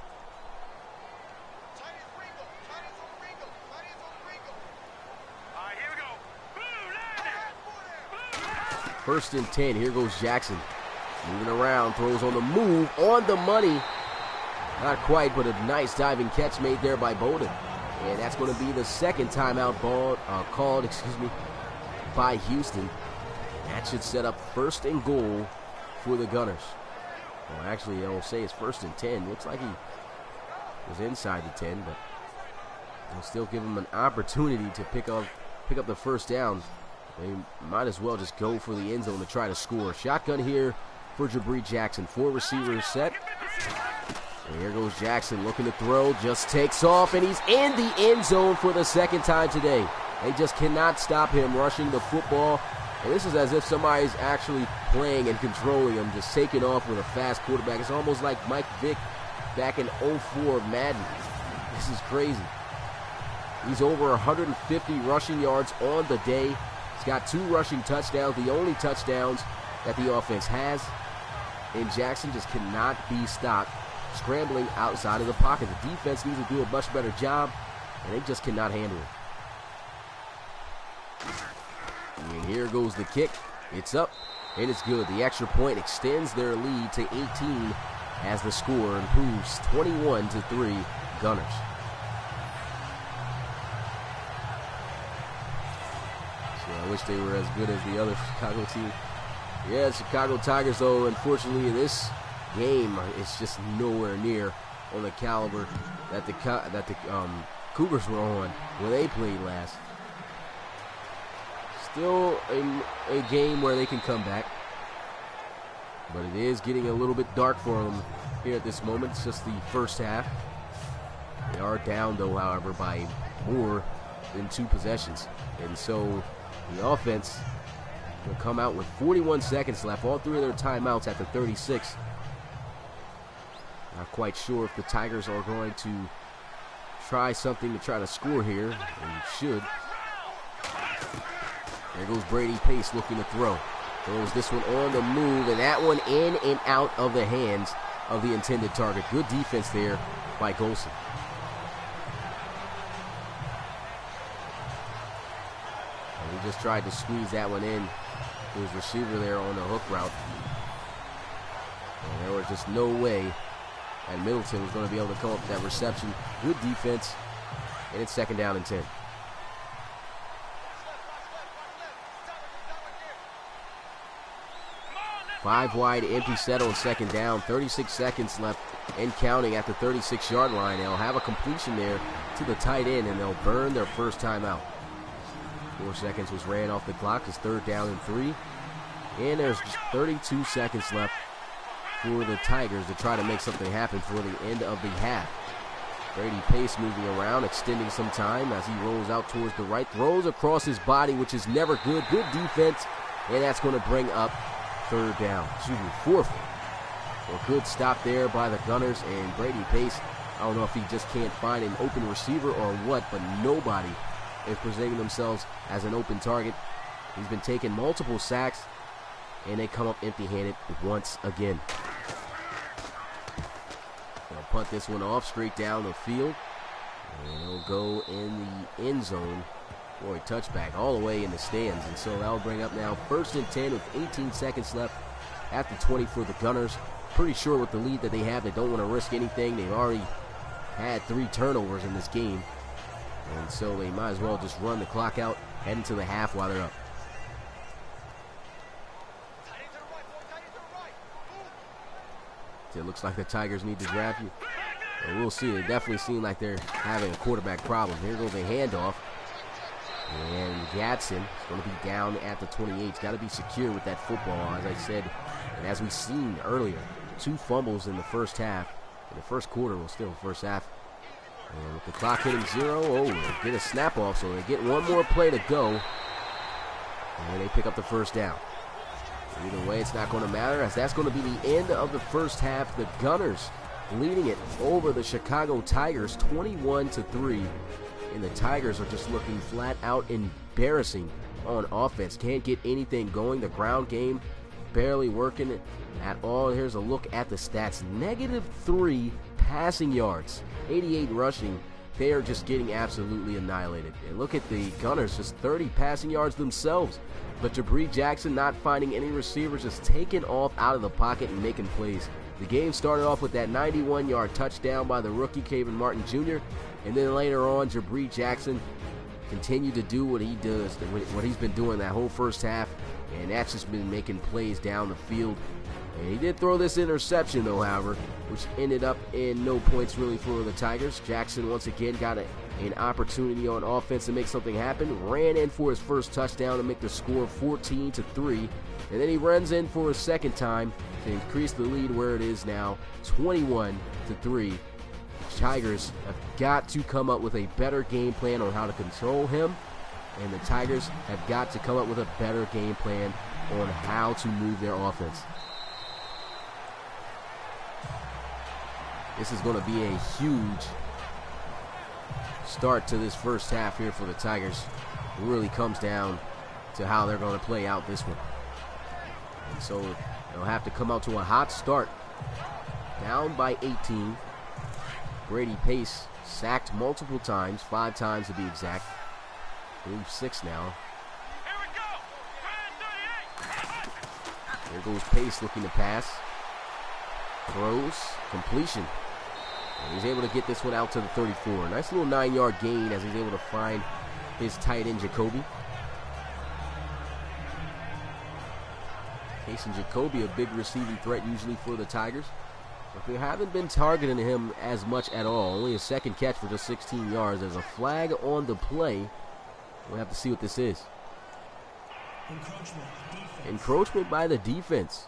First and 10. Here goes Jackson. Moving around, throws on the move, on the money. Not quite, but a nice diving catch made there by Bowden. And that's going to be the second timeout called by Houston. That should set up first and goal for the Gunners. Well, actually, I will say it's first and 10. Looks like he was inside the 10, but they'll still give him an opportunity to pick up the first down. They might as well just go for the end zone to try to score. Shotgun here for Jabri Jackson. 4 receivers set. And here goes Jackson looking to throw. Just takes off, and he's in the end zone for the second time today. They just cannot stop him rushing the football. And this is as if somebody's actually playing and controlling him, just taking off with a fast quarterback. It's almost like Mike Vick back in 04 Madden. This is crazy. He's over 150 rushing yards on the day. He's got 2 rushing touchdowns, the only touchdowns that the offense has. And Jackson just cannot be stopped scrambling outside of the pocket. The defense needs to do a much better job, and they just cannot handle it. And here goes the kick. It's up, and it's good. The extra point extends their lead to 18 as the score improves 21-3 Gunners. So I wish they were as good as the other Chicago team. Yeah, Chicago Tigers, though, unfortunately, this game is just nowhere near on the caliber that the Cougars were on when they played last. Still a game where they can come back, but it is getting a little bit dark for them here at this moment. It's just the first half. They are down, though, however, by more than 2 possessions, and so the offense will come out with 41 seconds left. All 3 of their timeouts at the 36. Not quite sure if the Tigers are going to try something to try to score here. They should. There goes Brady Pace looking to throw. Throws this one on the move, and that one in and out of the hands of the intended target. Good defense there by Golson. And he just tried to squeeze that one in to his receiver there on the hook route. And there was just no way that Middleton was going to be able to come up with that reception. Good defense, and it's second down and 10. 5 wide, empty set on second down. 36 seconds left and counting at the 36-yard line. They'll have a completion there to the tight end, and they'll burn their first timeout. 4 seconds was ran off the clock. It's third down and 3. And there's just 32 seconds left for the Tigers to try to make something happen for the end of the half. Brady Pace moving around, extending some time as he rolls out towards the right. Throws across his body, which is never good. Good defense, and that's going to bring up fourth. So a good stop there by the Gunners, and Brady Pace, I don't know if he just can't find an open receiver or what, but nobody is presenting themselves as an open target. He's been taking multiple sacks, and they come up empty-handed once again. They'll punt this one off straight down the field, and it'll go in the end zone. Boy, touchback all the way in the stands, and so that'll bring up now first and 10 with 18 seconds left at the 20 for the Gunners. Pretty sure with the lead that they have, they don't want to risk anything. They've already had 3 turnovers in this game, and so they might as well just run the clock out, head into the half while they're up. It looks like the Tigers need to draft you, and we'll see. They definitely seem like they're having a quarterback problem. Here goes a handoff. And Gadsden is going to be down at the 28. He's got to be secure with that football, as I said. And as we've seen earlier, 2 fumbles in the first half. In the first quarter, well, still first half. And with the clock hitting 0, they get a snap off, so they get one more play to go. And they pick up the first down. Either way, it's not going to matter, as that's going to be the end of the first half. The Gunners leading it over the Chicago Tigers, 21-3. And the Tigers are just looking flat out embarrassing on offense. Can't get anything going. The ground game barely working at all. Here's a look at the stats. -3 passing yards, 88 rushing, they are just getting absolutely annihilated. And look at the Gunners, just 30 passing yards themselves. But Brice Jackson not finding any receivers, just taking off out of the pocket and making plays. The game started off with that 91-yard touchdown by the rookie Kevin Martin Jr. And then later on, Brice Jackson continued to do what he does, what he's been doing that whole first half. And that's just been making plays down the field. And he did throw this interception, though, however, which ended up in no points really for the Tigers. Jackson once again got an opportunity on offense to make something happen. Ran in for his first touchdown to make the score 14-3. And then he runs in for a second time to increase the lead where it is now 21-3. The Tigers have got to come up with a better game plan on how to control him. And the Tigers have got to come up with a better game plan on how to move their offense. This is going to be a huge start to this first half here for the Tigers. It really comes down to how they're going to play out this one. And so they'll have to come out to a hot start. Down by 18. Brady Pace sacked multiple times, 5 times to be exact. I believe 6 now. There goes Pace looking to pass. Throws, completion. And he's able to get this one out to the 34. Nice little 9-yard gain as he's able to find his tight end, Jacoby. Pace and Jacoby, a big receiving threat usually for the Tigers. But they haven't been targeting him as much at all. Only a second catch for just 16 yards. There's a flag on the play. We'll have to see what this is. Encroachment by the defense.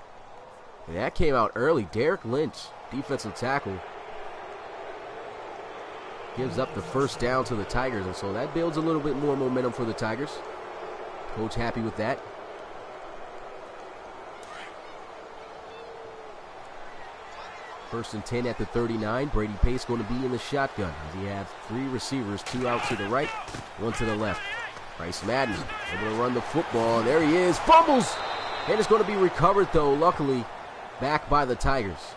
And that came out early. Derek Lynch, defensive tackle, gives up the first down to the Tigers. And so that builds a little bit more momentum for the Tigers. Coach happy with that. First and 10 at the 39. Brady Pace going to be in the shotgun as he has 3 receivers, 2 out to the right, 1 to the left. Brice Madden able to run the football. There he is. Fumbles! And it's going to be recovered, though, luckily, back by the Tigers.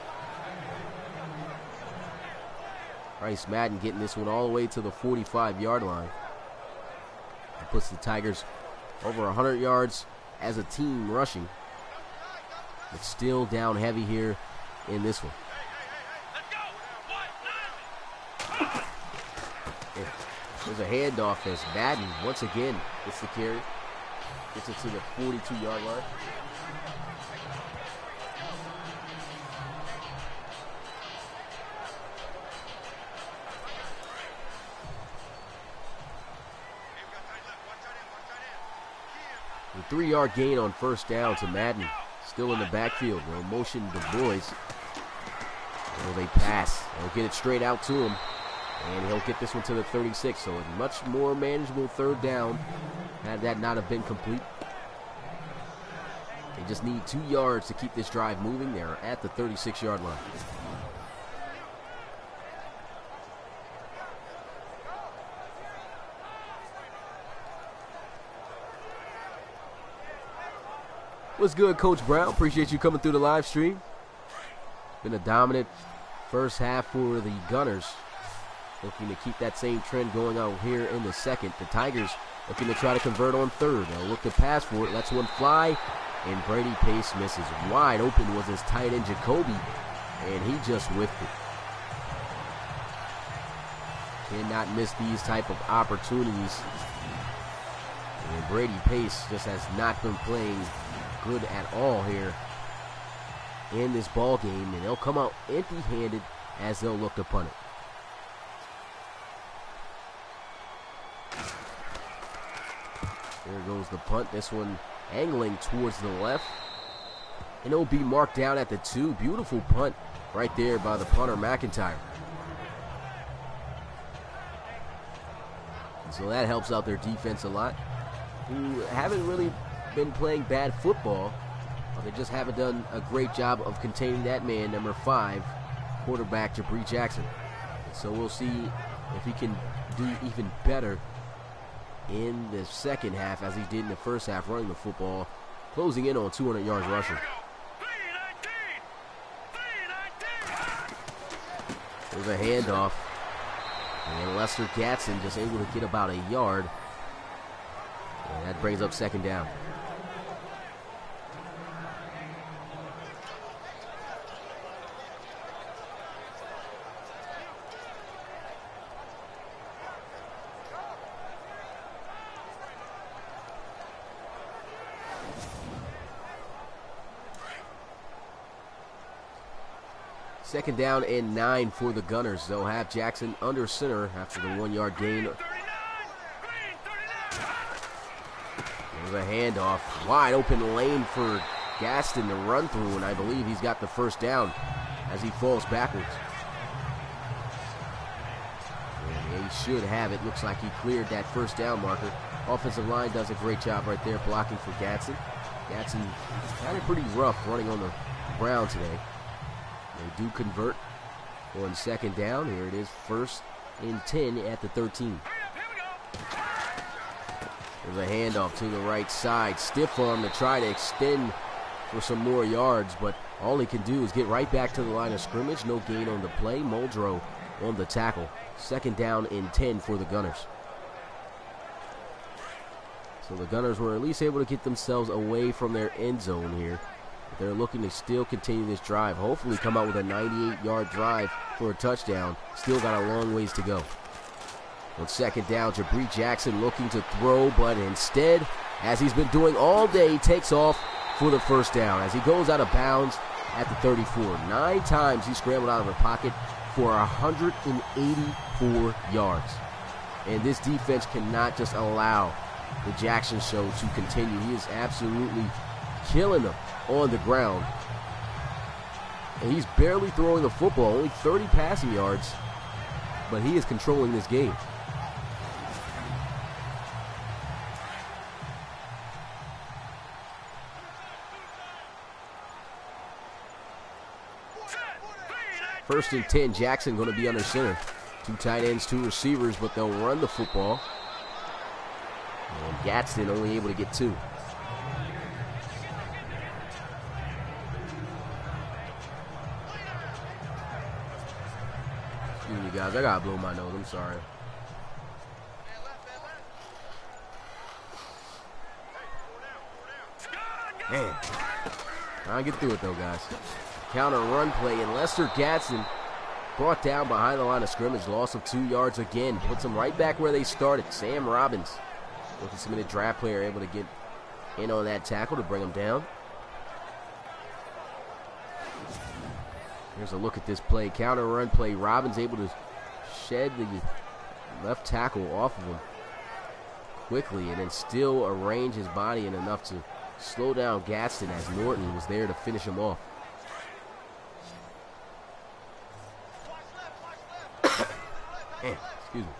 Brice Madden getting this one all the way to the 45-yard line. That puts the Tigers over 100 yards as a team rushing. But still down heavy here in this one. There's a handoff as Madden once again gets the carry. Gets it to the 42-yard line. The 3-yard gain on first down to Madden. Still in the backfield. They'll motion the boys. Will they pass? They'll get it straight out to him. And he'll get this one to the 36. So a much more manageable third down had that not have been complete. They just need 2 yards to keep this drive moving. They're at the 36-yard line. What's good, Coach Brown? Appreciate you coming through the live stream. Been a dominant first half for the Gunners. Looking to keep that same trend going out here in the second. The Tigers looking to try to convert on third. They'll look to pass for it. Lets one fly, and Brady Pace misses. Wide open was his tight end, Jacoby, and he just whiffed it. Cannot miss these type of opportunities. And Brady Pace just has not been playing good at all here in this ball game, and they'll come out empty-handed as they'll look to punt it. There goes the punt. This one angling towards the left. And it'll be marked down at the 2. Beautiful punt right there by the punter, McIntyre. And so that helps out their defense a lot, who haven't really been playing bad football. They just haven't done a great job of containing that man, number 5, quarterback Brice Jackson. And so we'll see if he can do even better in the second half as he did in the first half, running the football, closing in on 200 yards rushing. There's a handoff. And Lester Gatson just able to get about a yard. And that brings up second down. Second down and 9 for the Gunners. They'll have Jackson under center after the 1-yard gain. There's a handoff. Wide open lane for Gaston to run through, and I believe he's got the first down as he falls backwards. And he should have it. Looks like he cleared that first down marker. Offensive line does a great job right there blocking for Gatson. Gatson had it pretty rough running on the ground today. They do convert on second down. Here it is, 1st and 10 at the 13. There's a handoff to the right side. Stiff arm to try to extend for some more yards, but all he can do is get right back to the line of scrimmage. No gain on the play. Muldrow on the tackle. Second down and 10 for the Gunners. So the Gunners were at least able to get themselves away from their end zone here. They're looking to still continue this drive. Hopefully come out with a 98-yard drive for a touchdown. Still got a long ways to go. On second down, Brice Jackson looking to throw, but instead, as he's been doing all day, takes off for the first down as he goes out of bounds at the 34. 9 times he scrambled out of the pocket for 184 yards. And this defense cannot just allow the Jackson show to continue. He is absolutely killing them on the ground. And he's barely throwing the football, only 30 passing yards, but he is controlling this game. First and 10, Jackson going to be under center. 2 tight ends, 2 receivers, but they'll run the football. And Gadsden only able to get 2. Excuse me, guys. I gotta blow my nose. I'm sorry. Man, trying to get through it though, guys. Counter run play, and Lester Gadsden brought down behind the line of scrimmage. Loss of 2 yards again. Puts them right back where they started. Sam Robbins, looking submitted draft player, able to get in on that tackle to bring him down. Here's a look at this play. Counter run play. Robbins able to shed the left tackle off of him quickly and then still arrange his body in enough to slow down Gadsden as Norton was there to finish him off. Excuse me.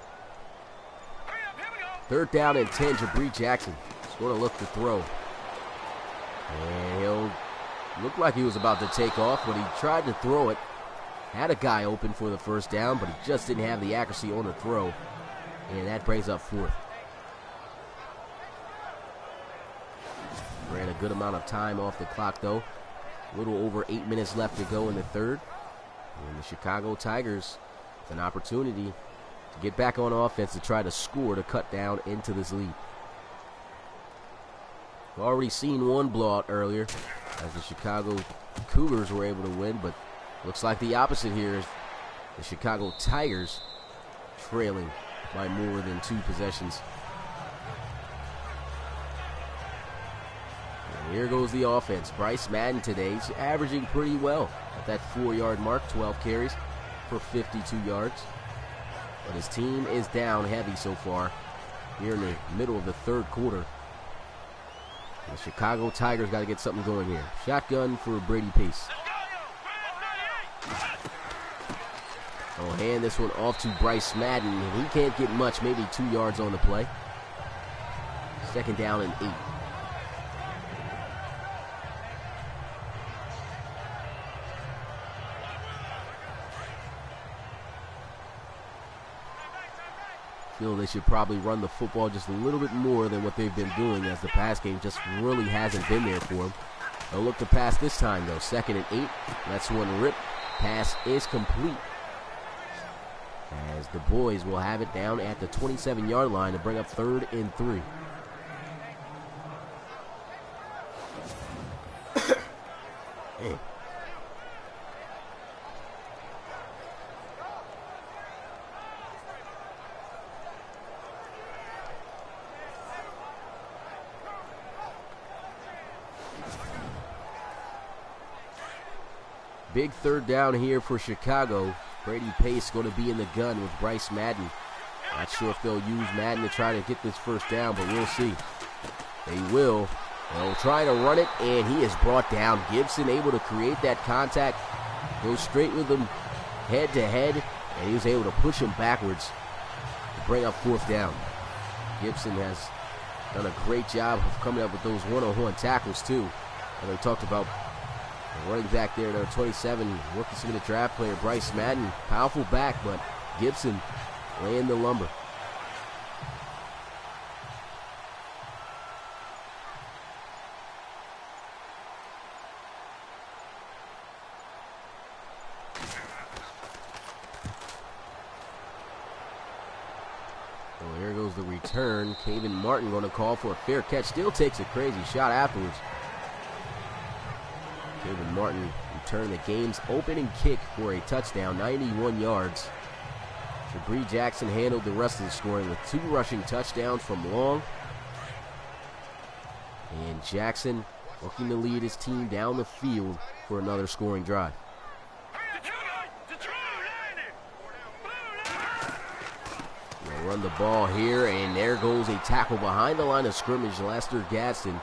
3rd down and 10, Brice Jackson is going to look to throw. And he'll look like he was about to take off, but he tried to throw it. Had a guy open for the first down, but he just didn't have the accuracy on the throw. And that brings up 4th. Ran a good amount of time off the clock, though. A little over 8 minutes left to go in the 3rd. And the Chicago Tigers with an opportunity to get back on offense to try to score to cut down into this lead. We've already seen one blowout earlier as the Chicago Cougars were able to win, but looks like the opposite here is the Chicago Tigers trailing by more than 2 possessions. And here goes the offense. Brice Madden today is averaging pretty well at that 4-yard mark, 12 carries for 52 yards. But his team is down heavy so far here in the middle of the 3rd quarter. The Chicago Tigers got to get something going here. Shotgun for Brady Pace. I'll hand this one off to Brice Madden. He can't get much, maybe 2 yards on the play. 2nd down and 8. Feel they should probably run the football just a little bit more than what they've been doing, as the pass game just really hasn't been there for them. They'll look to pass this time, though. 2nd and 8. That's one rip. Pass is complete. as the boys will have it down at the 27-yard line to bring up 3rd and 3. Big 3rd down here for Chicago. Brady Pace going to be in the gun with Brice Madden. Not sure if they'll use Madden to try to get this 1st down, but we'll see. They will. They'll try to run it, and he is brought down. Gibson able to create that contact, go straight with him head to head, and he was able to push him backwards to bring up 4th down. Gibson has done a great job of coming up with those one-on-one tackles too. And we talked about the running back there, number 27, rookie submitted draft player Brice Madden. Powerful back, but Gibson laying the lumber. Well, here goes the return. Kevin Martin going to call for a fair catch. Still takes a crazy shot afterwards. Kevin Martin returned the game's opening kick for a touchdown, 91 yards. Jabri Jackson handled the rest of the scoring with 2 rushing touchdowns from Long. And Jackson looking to lead his team down the field for another scoring drive. They'll run the ball here, and there goes a tackle behind the line of scrimmage. Lester Gadsden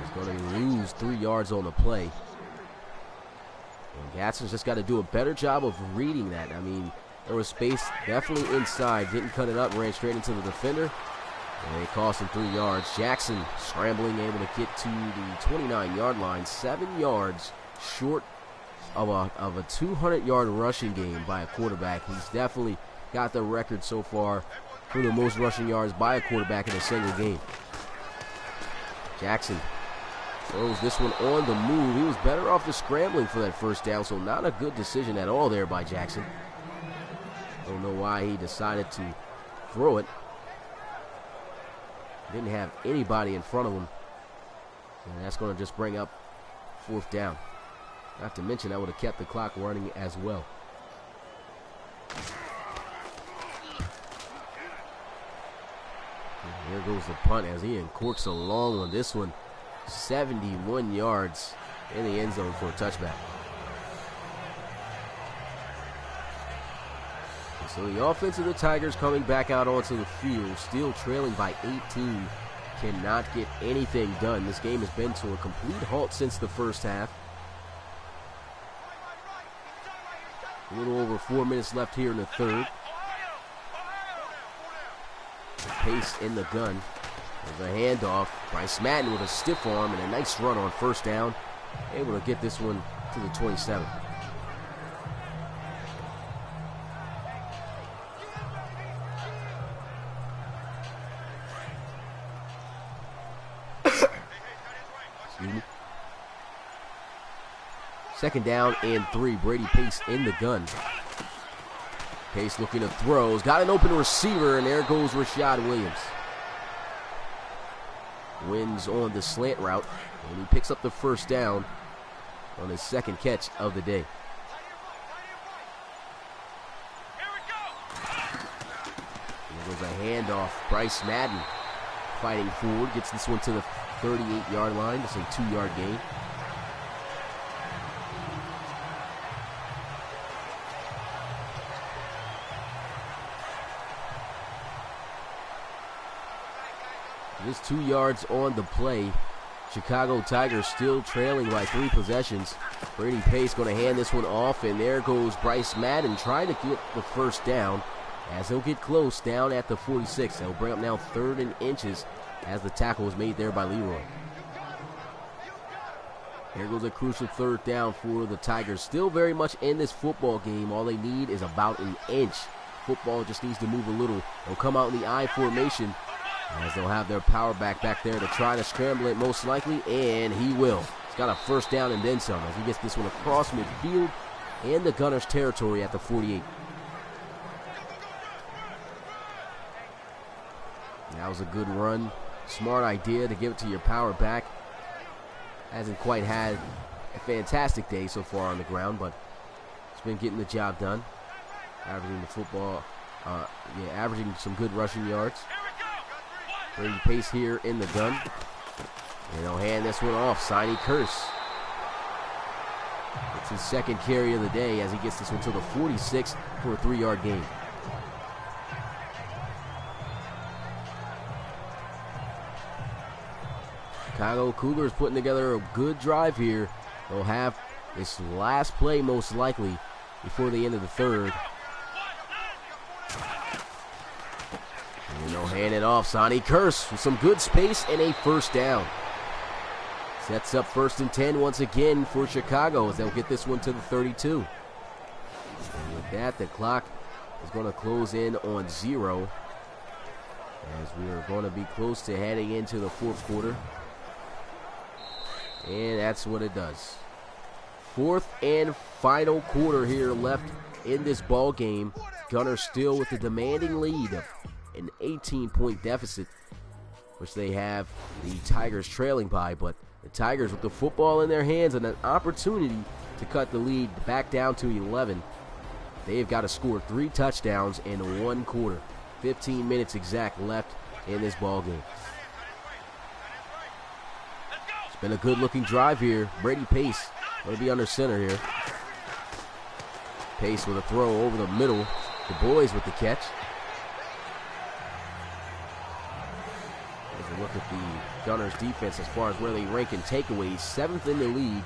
is going to lose 3 yards on the play. And Gadsden's just got to do a better job of reading that. I mean, there was space definitely inside. Didn't cut it up, ran straight into the defender. And it cost him 3 yards. Jackson scrambling, able to get to the 29-yard line. 7 yards short of a 200-yard rushing game by a quarterback. He's definitely got the record so far for the most rushing yards by a quarterback in a single game. Jackson throws this one on the move. He was better off just scrambling for that 1st down, so not a good decision at all there by Jackson. Don't know why he decided to throw it. Didn't have anybody in front of him. And that's going to just bring up 4th down. Not to mention that would have kept the clock running as well. And here goes the punt as he uncorks a long one. This one, 71 yards in the end zone for a touchback. So the offense of the Tigers coming back out onto the field, still trailing by 18, cannot get anything done. This game has been to a complete halt since the 1st half. A little over 4 minutes left here in the 3rd. Pace in the gun. There's a handoff. Brice Madden with a stiff arm and a nice run on 1st down. Able to get this one to the 27. Excuse me. 2nd down and 3. Brady Pace in the gun. Pace looking to throw. He's got an open receiver, and there goes Rashad Williams. Wins on the slant route, and he picks up the 1st down on his 2nd catch of the day. There goes a handoff. Brice Madden fighting forward, gets this one to the 38-yard line. Just a 2-yard gain. Just 2 yards on the play. Chicago Tigers still trailing by 3 possessions. Brady Pace going to hand this one off, and there goes Brice Madden trying to get the 1st down as he'll get close down at the 46. They'll bring up now 3rd and inches as the tackle was made there by Leroy. Here goes a crucial 3rd down for the Tigers. Still very much in this football game. All they need is about an inch. Football just needs to move a little. They'll come out in the I formation, as they'll have their power back there to try to scramble it most likely, and he will. He's got a 1st down and then some as he gets this one across midfield in the Gunners' territory at the 48. That was a good run. Smart idea to give it to your power back. Hasn't quite had a fantastic day so far on the ground, but he's been getting the job done. Averaging the football, averaging some good rushing yards. Brady Pace here in the gun. And he'll hand this one off. Sonny Curse. It's his second carry of the day as he gets this one to the 46 for a 3-yard gain. Chicago Cougars putting together a good drive here. They'll have this last play most likely before the end of the third. And they'll hand it off. Sonny Curse with some good space and a first down. Sets up 1st and 10 once again for Chicago as they'll get this one to the 32. And with that, the clock is going to close in on 0 as we are going to be close to heading into the 4th quarter. And that's what it does. 4th and final quarter here left in this ball game. Gunners still with the demanding lead of an 18-point deficit, which they have the Tigers trailing by. But the Tigers with the football in their hands and an opportunity to cut the lead back down to 11. They've got to score 3 touchdowns in 1 quarter. 15 minutes exact left in this ball game. Been a good-looking drive here. Brady Pace going to be under center here. Pace with a throw over the middle. The boys with the catch. As we look at the Gunners defense as far as where they rank in takeaways, 7th in the league.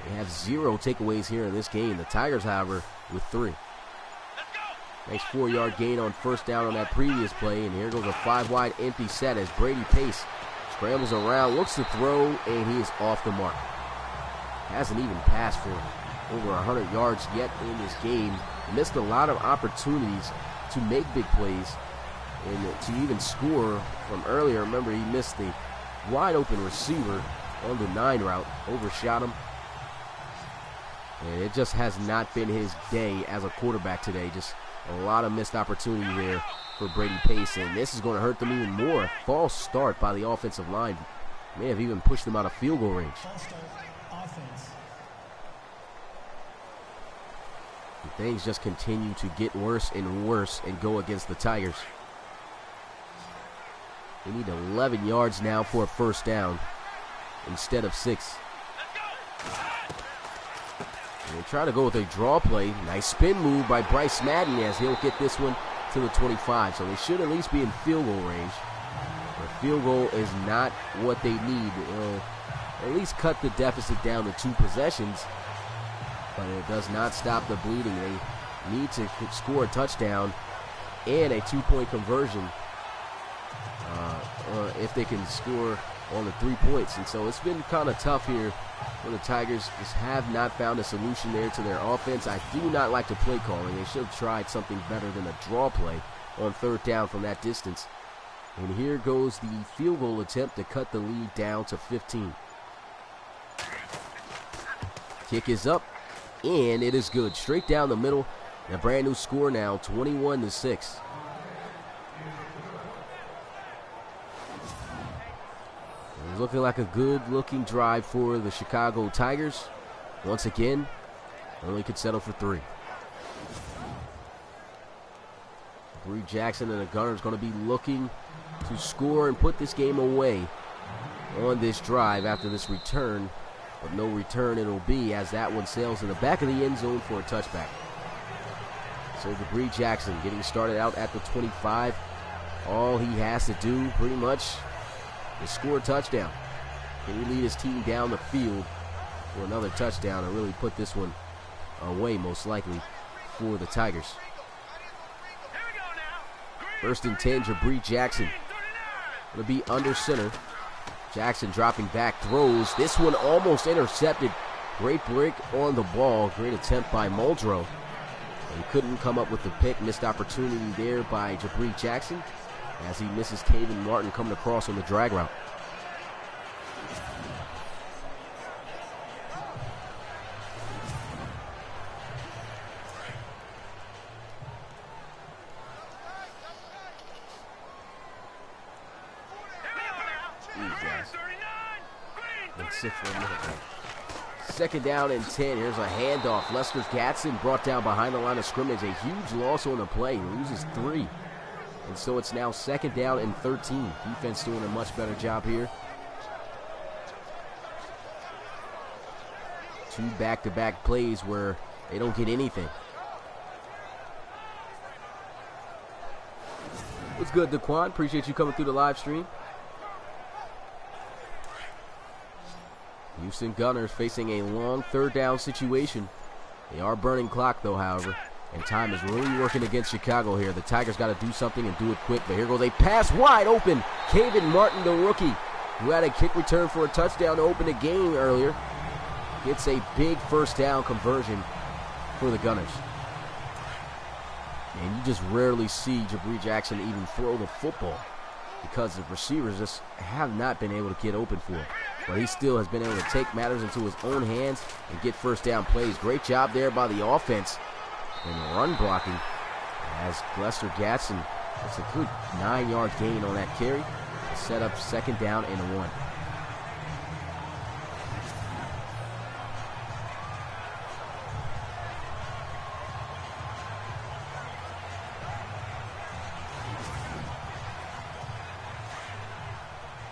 They have 0 takeaways here in this game. The Tigers, however, with 3. Nice 4-yard gain on first down on that previous play. And here goes a 5-wide empty set as Brady Pace scrambles around, looks to throw, and he is off the mark. Hasn't even passed for over 100 yards yet in this game. Missed a lot of opportunities to make big plays and to even score from earlier. Remember, he missed the wide open receiver on the 9 route, overshot him. And it just has not been his day as a quarterback today. Just a lot of missed opportunity there for Brady Pace, and this is going to hurt them even more. A false start by the offensive line may have even pushed them out of field goal range. And things just continue to get worse and worse and go against the Tigers. They need 11 yards now for a first down instead of 6. And they try to go with a draw play. Nice spin move by Brice Madden as he'll get this one to the 25, so they should at least be in field goal range. But field goal is not what they need. At least cut the deficit down to 2 possessions, but it does not stop the bleeding. They need to score a touchdown and a 2-point conversion if they can score on the 3 points. And so it's been kind of tough here for the Tigers. Just have not found a solution there to their offense. I do not like the play calling. They should have tried something better than a draw play on 3rd down from that distance. And here goes the field goal attempt to cut the lead down to 15. Kick is up, and it is good. Straight down the middle. And a brand new score now, 21-6. It's looking like a good-looking drive for the Chicago Tigers. Once again, only could settle for 3. Bree Jackson and the Gunners going to be looking to score and put this game away on this drive after this return. But no return it'll be as that one sails in the back of the end zone for a touchback. So Bree Jackson getting started out at the 25. All he has to do pretty much is score a touchdown. Can he lead his team down the field for another touchdown and really put this one away most likely for the Tigers. 1st and 10, Jabri Jackson going to be under center. Jackson dropping back, throws. This one almost intercepted. Great break on the ball. Great attempt by Muldrow. He couldn't come up with the pick. Missed opportunity there by Jabri Jackson as he misses Caven Martin coming across on the drag route. passive for a minute there. Second down and 10. Here's a handoff. Lester Gatson brought down behind the line of scrimmage. A huge loss on the play. Loses 3. And so it's now second down and 13. Defense doing a much better job here. 2 back-to-back plays where they don't get anything. What's good, Daquan? Appreciate you coming through the live stream. Houston Gunners facing a long third down situation. They are burning clock, though, however. And time is really working against Chicago here. The Tigers got to do something and do it quick. But here goes a pass wide open. Caven Martin, the rookie, who had a kick return for a touchdown to open the game earlier, gets a big first down conversion for the Gunners. And you just rarely see Jabri Jackson even throw the football because the receivers just have not been able to get open for him. But he still has been able to take matters into his own hands and get first down plays. Great job there by the offense in run blocking as Lester Gatson gets a good 9-yard gain on that carry to set up second down and 1.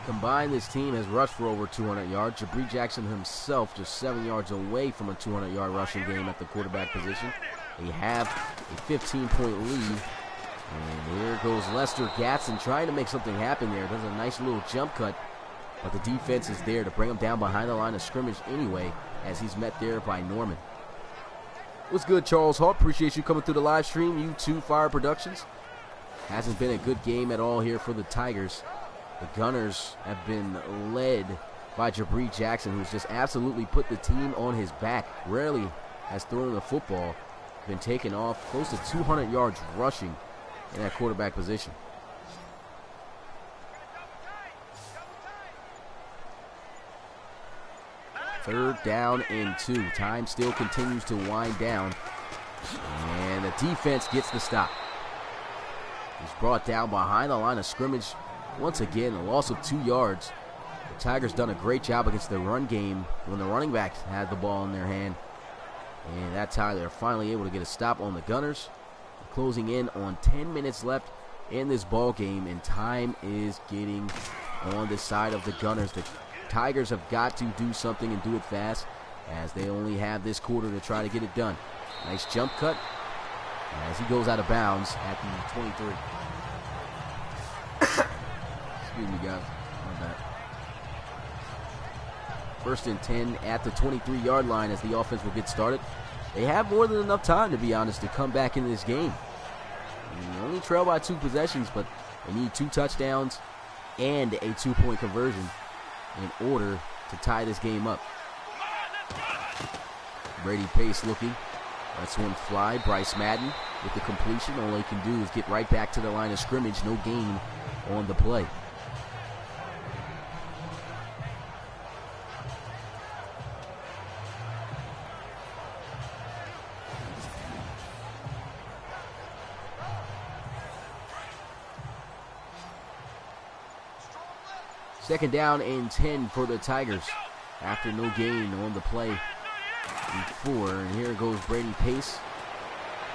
Combined, this team has rushed for over 200 yards. Jabri Jackson himself just 7 yards away from a 200-yard rushing game at the quarterback position. They have a 15-point lead. And here goes Lester Gatson trying to make something happen there. Does a nice little jump cut. But the defense is there to bring him down behind the line of scrimmage anyway, as he's met there by Norman. What's good, Charles Hart? Appreciate you coming through the live stream. You too, Fire Productions. Hasn't been a good game at all here for the Tigers. The Gunners have been led by Jabri Jackson, who's just absolutely put the team on his back. Rarely has thrown the football. Been taken off close to 200 yards rushing in that quarterback position. Third down and 2. Time still continues to wind down. And the defense gets the stop. He's brought down behind the line of scrimmage. Once again, a loss of 2 yards. The Tigers done a great job against the run game when the running backs had the ball in their hand. And that time they're finally able to get a stop on the Gunners. Closing in on 10 minutes left in this ball game, and time is getting on the side of the Gunners. The Tigers have got to do something and do it fast, as they only have this quarter to try to get it done. Nice jump cut as he goes out of bounds at the 23. Excuse me, guys. My bad. First and 10 at the 23-yard line as the offense will get started. They have more than enough time, to be honest, to come back into this game. They only trail by 2 possessions, but they need 2 touchdowns and a 2-point conversion in order to tie this game up. Brady Pace looking. Lets one fly. Brice Madden with the completion. All he can do is get right back to the line of scrimmage. No gain on the play. Second down and 10 for the Tigers after no gain on the play before. And here goes Brady Pace.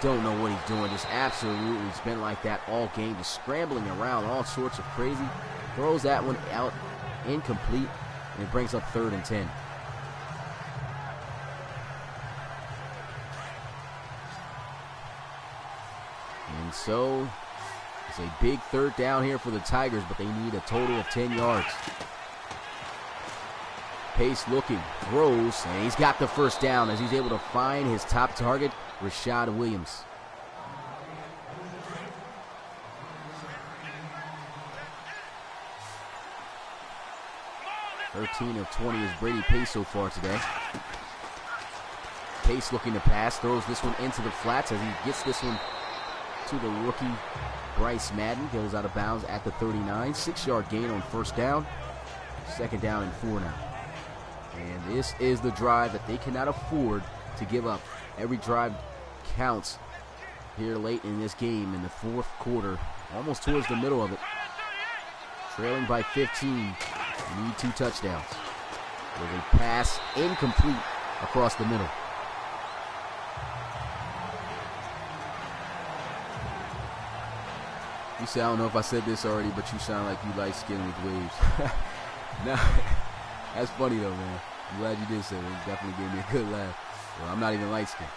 Don't know what he's doing. Just absolutely, it's been like that all game. Just scrambling around, all sorts of crazy. Throws that one out, incomplete, and it brings up 3rd and 10. And so it's a big 3rd down here for the Tigers, but they need a total of 10 yards. Pace looking, throws, and he's got the first down as he's able to find his top target, Rashad Williams. (13 of 20 is Brady Pace so far today. Pace looking to pass, throws this one into the flats as he gets this one to the rookie Brice Madden. Goes out of bounds at the 39. 6-yard gain on first down. Second down and 4 now. And this is the drive that they cannot afford to give up. Every drive counts here late in this game in the 4th quarter, almost towards the middle of it. Trailing by 15. Need 2 touchdowns. There's a pass incomplete across the middle. You say, I don't know if I said this already, but you sound like you light skin with waves. Nah, that's funny though, man. I'm glad you did say that. It definitely gave me a good laugh. Well, I'm not even light skinned.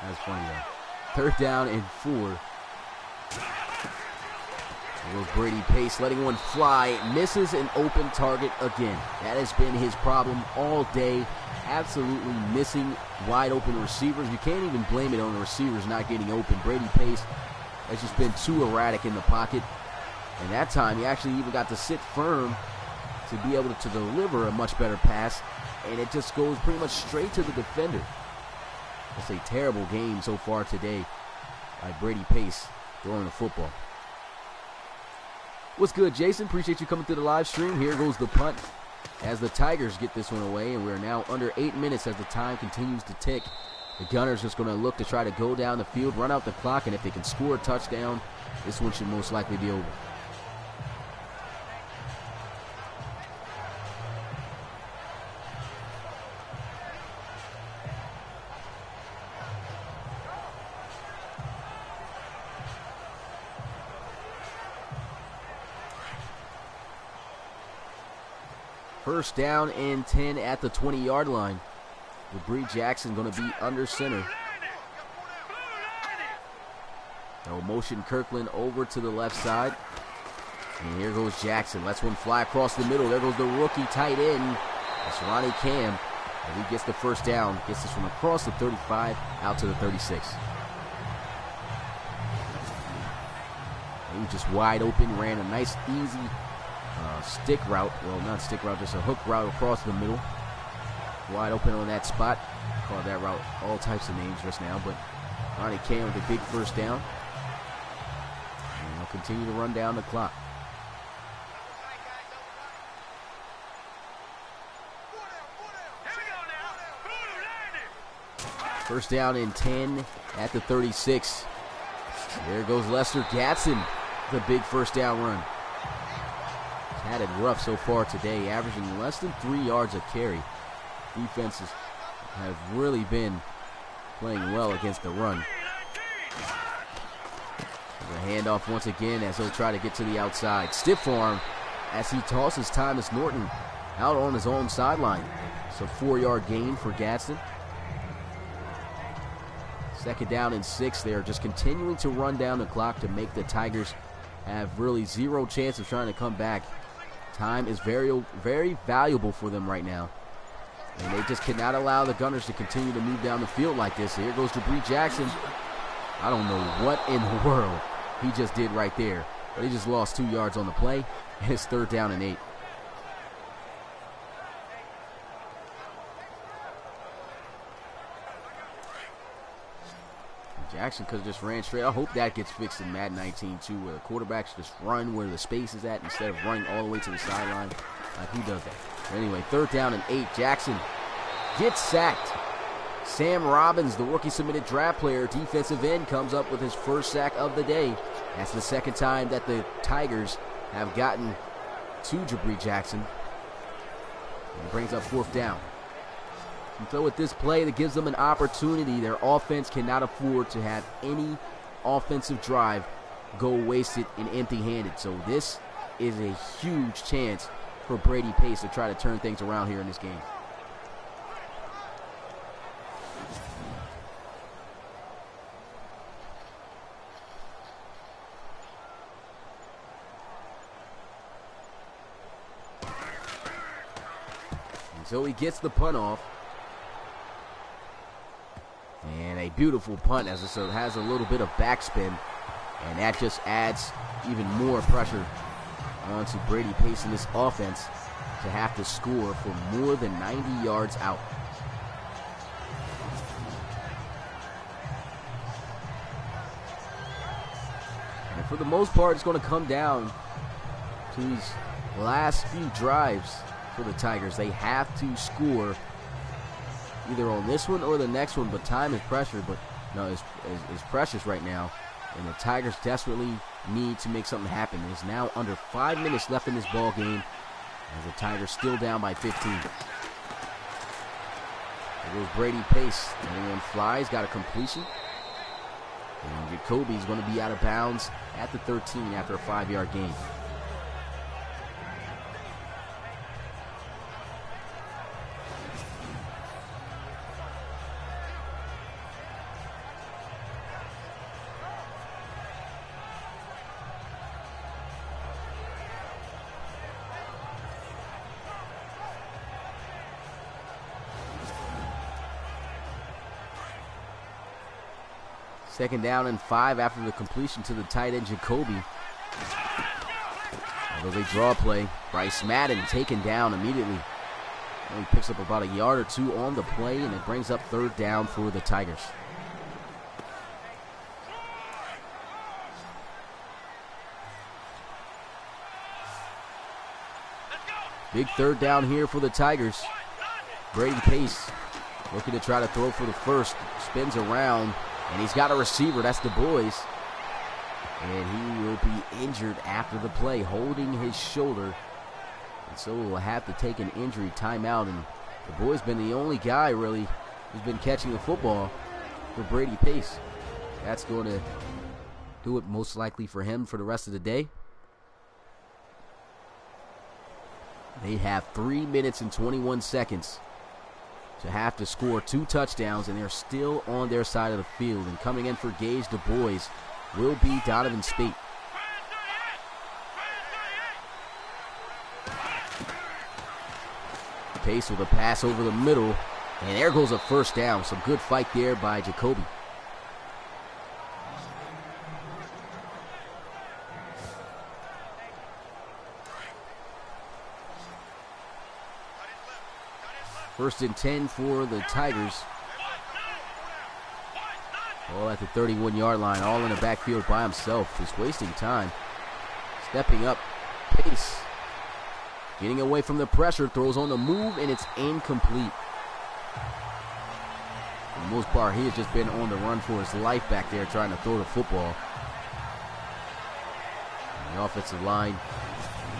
That's funny though. 3rd down and 4. There goes Brady Pace, letting one fly. Misses an open target again. That has been his problem all day. Absolutely missing wide open receivers. You can't even blame it on the receivers not getting open. Brady Pace has just been too erratic in the pocket. And that time he actually even got to sit firm to be able to deliver a much better pass. And it just goes pretty much straight to the defender. It's a terrible game so far today by Brady Pace throwing the football. What's good, Jason? Appreciate you coming through the live stream. Here goes the punt as the Tigers get this one away, and we're now under 8 minutes as the time continues to tick. The Gunners just going to look to try to go down the field, run out the clock, and if they can score a touchdown, this one should most likely be over. First down and 10 at the 20-yard line. With Brice Jackson going to be under center. No motion Kirkland over to the left side. And here goes Jackson. Lets one fly across the middle. There goes the rookie tight end. That's Ronnie Cam. And he gets the first down. Gets this from across the 35 out to the 36. He was just wide open. Ran a nice, easy stick route. Well, not stick route, just a hook route across the middle. Wide open on that spot. Called that route all types of names just now, but Ronnie Cam with a big first down. And they'll continue to run down the clock. First down and 10 at the 36. There goes Lester Gatson. The big first down run. Had it rough so far today, averaging less than 3 yards a carry. Defenses have really been playing well against the run. The handoff once again as he'll try to get to the outside. Stiff arm as he tosses Thomas Norton out on his own sideline. So 4-yard gain for Gadsden. 2nd down and 6. They're just continuing to run down the clock to make the Tigers have really zero chance of trying to come back. Time is very, very valuable for them right now. And they just cannot allow the Gunners to continue to move down the field like this. Here goes Brice Jackson. I don't know what in the world he just did right there. But he just lost 2 yards on the play. And it's 3rd down and 8. Jackson could have just ran straight. I hope that gets fixed in Madden 19 too, where the quarterbacks just run where the space is at instead of running all the way to the sideline. Like, who does that? But anyway, 3rd down and 8. Jackson gets sacked. Sam Robbins, the rookie submitted draft player, defensive end, comes up with his first sack of the day. That's the 2nd time that the Tigers have gotten to Brice Jackson. And brings up 4th down. And so with this play, that gives them an opportunity. Their offense cannot afford to have any offensive drive go wasted and empty-handed. So this is a huge chance for Brady Pace to try to turn things around here in this game. And so he gets the punt off. And a beautiful punt as it has a little bit of backspin. And that just adds even more pressure onto Brady Pace in this offense to have to score for more than 90 yards out. And for the most part, it's going to come down to these last few drives for the Tigers. They have to score either on this one or the next one, but time is pressure. But no, it's precious right now, and the Tigers desperately need to make something happen. There's now under 5 minutes left in this ball game, As the Tigers still down by 15. There goes Brady Pace. Anyone flies, got a completion. And Jacoby's going to be out of bounds at the 13 after a 5-yard gain. Second down and 5 after the completion to the tight end, Jacoby. Although they draw play, Brice Madden taken down immediately. Only picks up about a yard or two on the play, and it brings up third down for the Tigers. Big third down here for the Tigers. Brady Pace looking to try to throw for the first. Spins around. And he's got a receiver, that's the boys. And he will be injured after the play, holding his shoulder. And so we'll have to take an injury timeout. And the boy's been the only guy, really, who's been catching the football for Brady Pace. That's going to do it most likely for him for the rest of the day. They have 3 minutes and 21 seconds to have to score 2 touchdowns, and they're still on their side of the field. And coming in for Gage Du Bois will be Donovan Spate. Pace with a pass over the middle, and there goes a first down. Some good fight there by Jacoby. First and 10 for the Tigers. All at the 31-yard line, all in the backfield by himself, just wasting time. Stepping up, Pace. Getting away from the pressure, throws on the move, and it's incomplete. For the most part, he has just been on the run for his life back there trying to throw the football. And the offensive line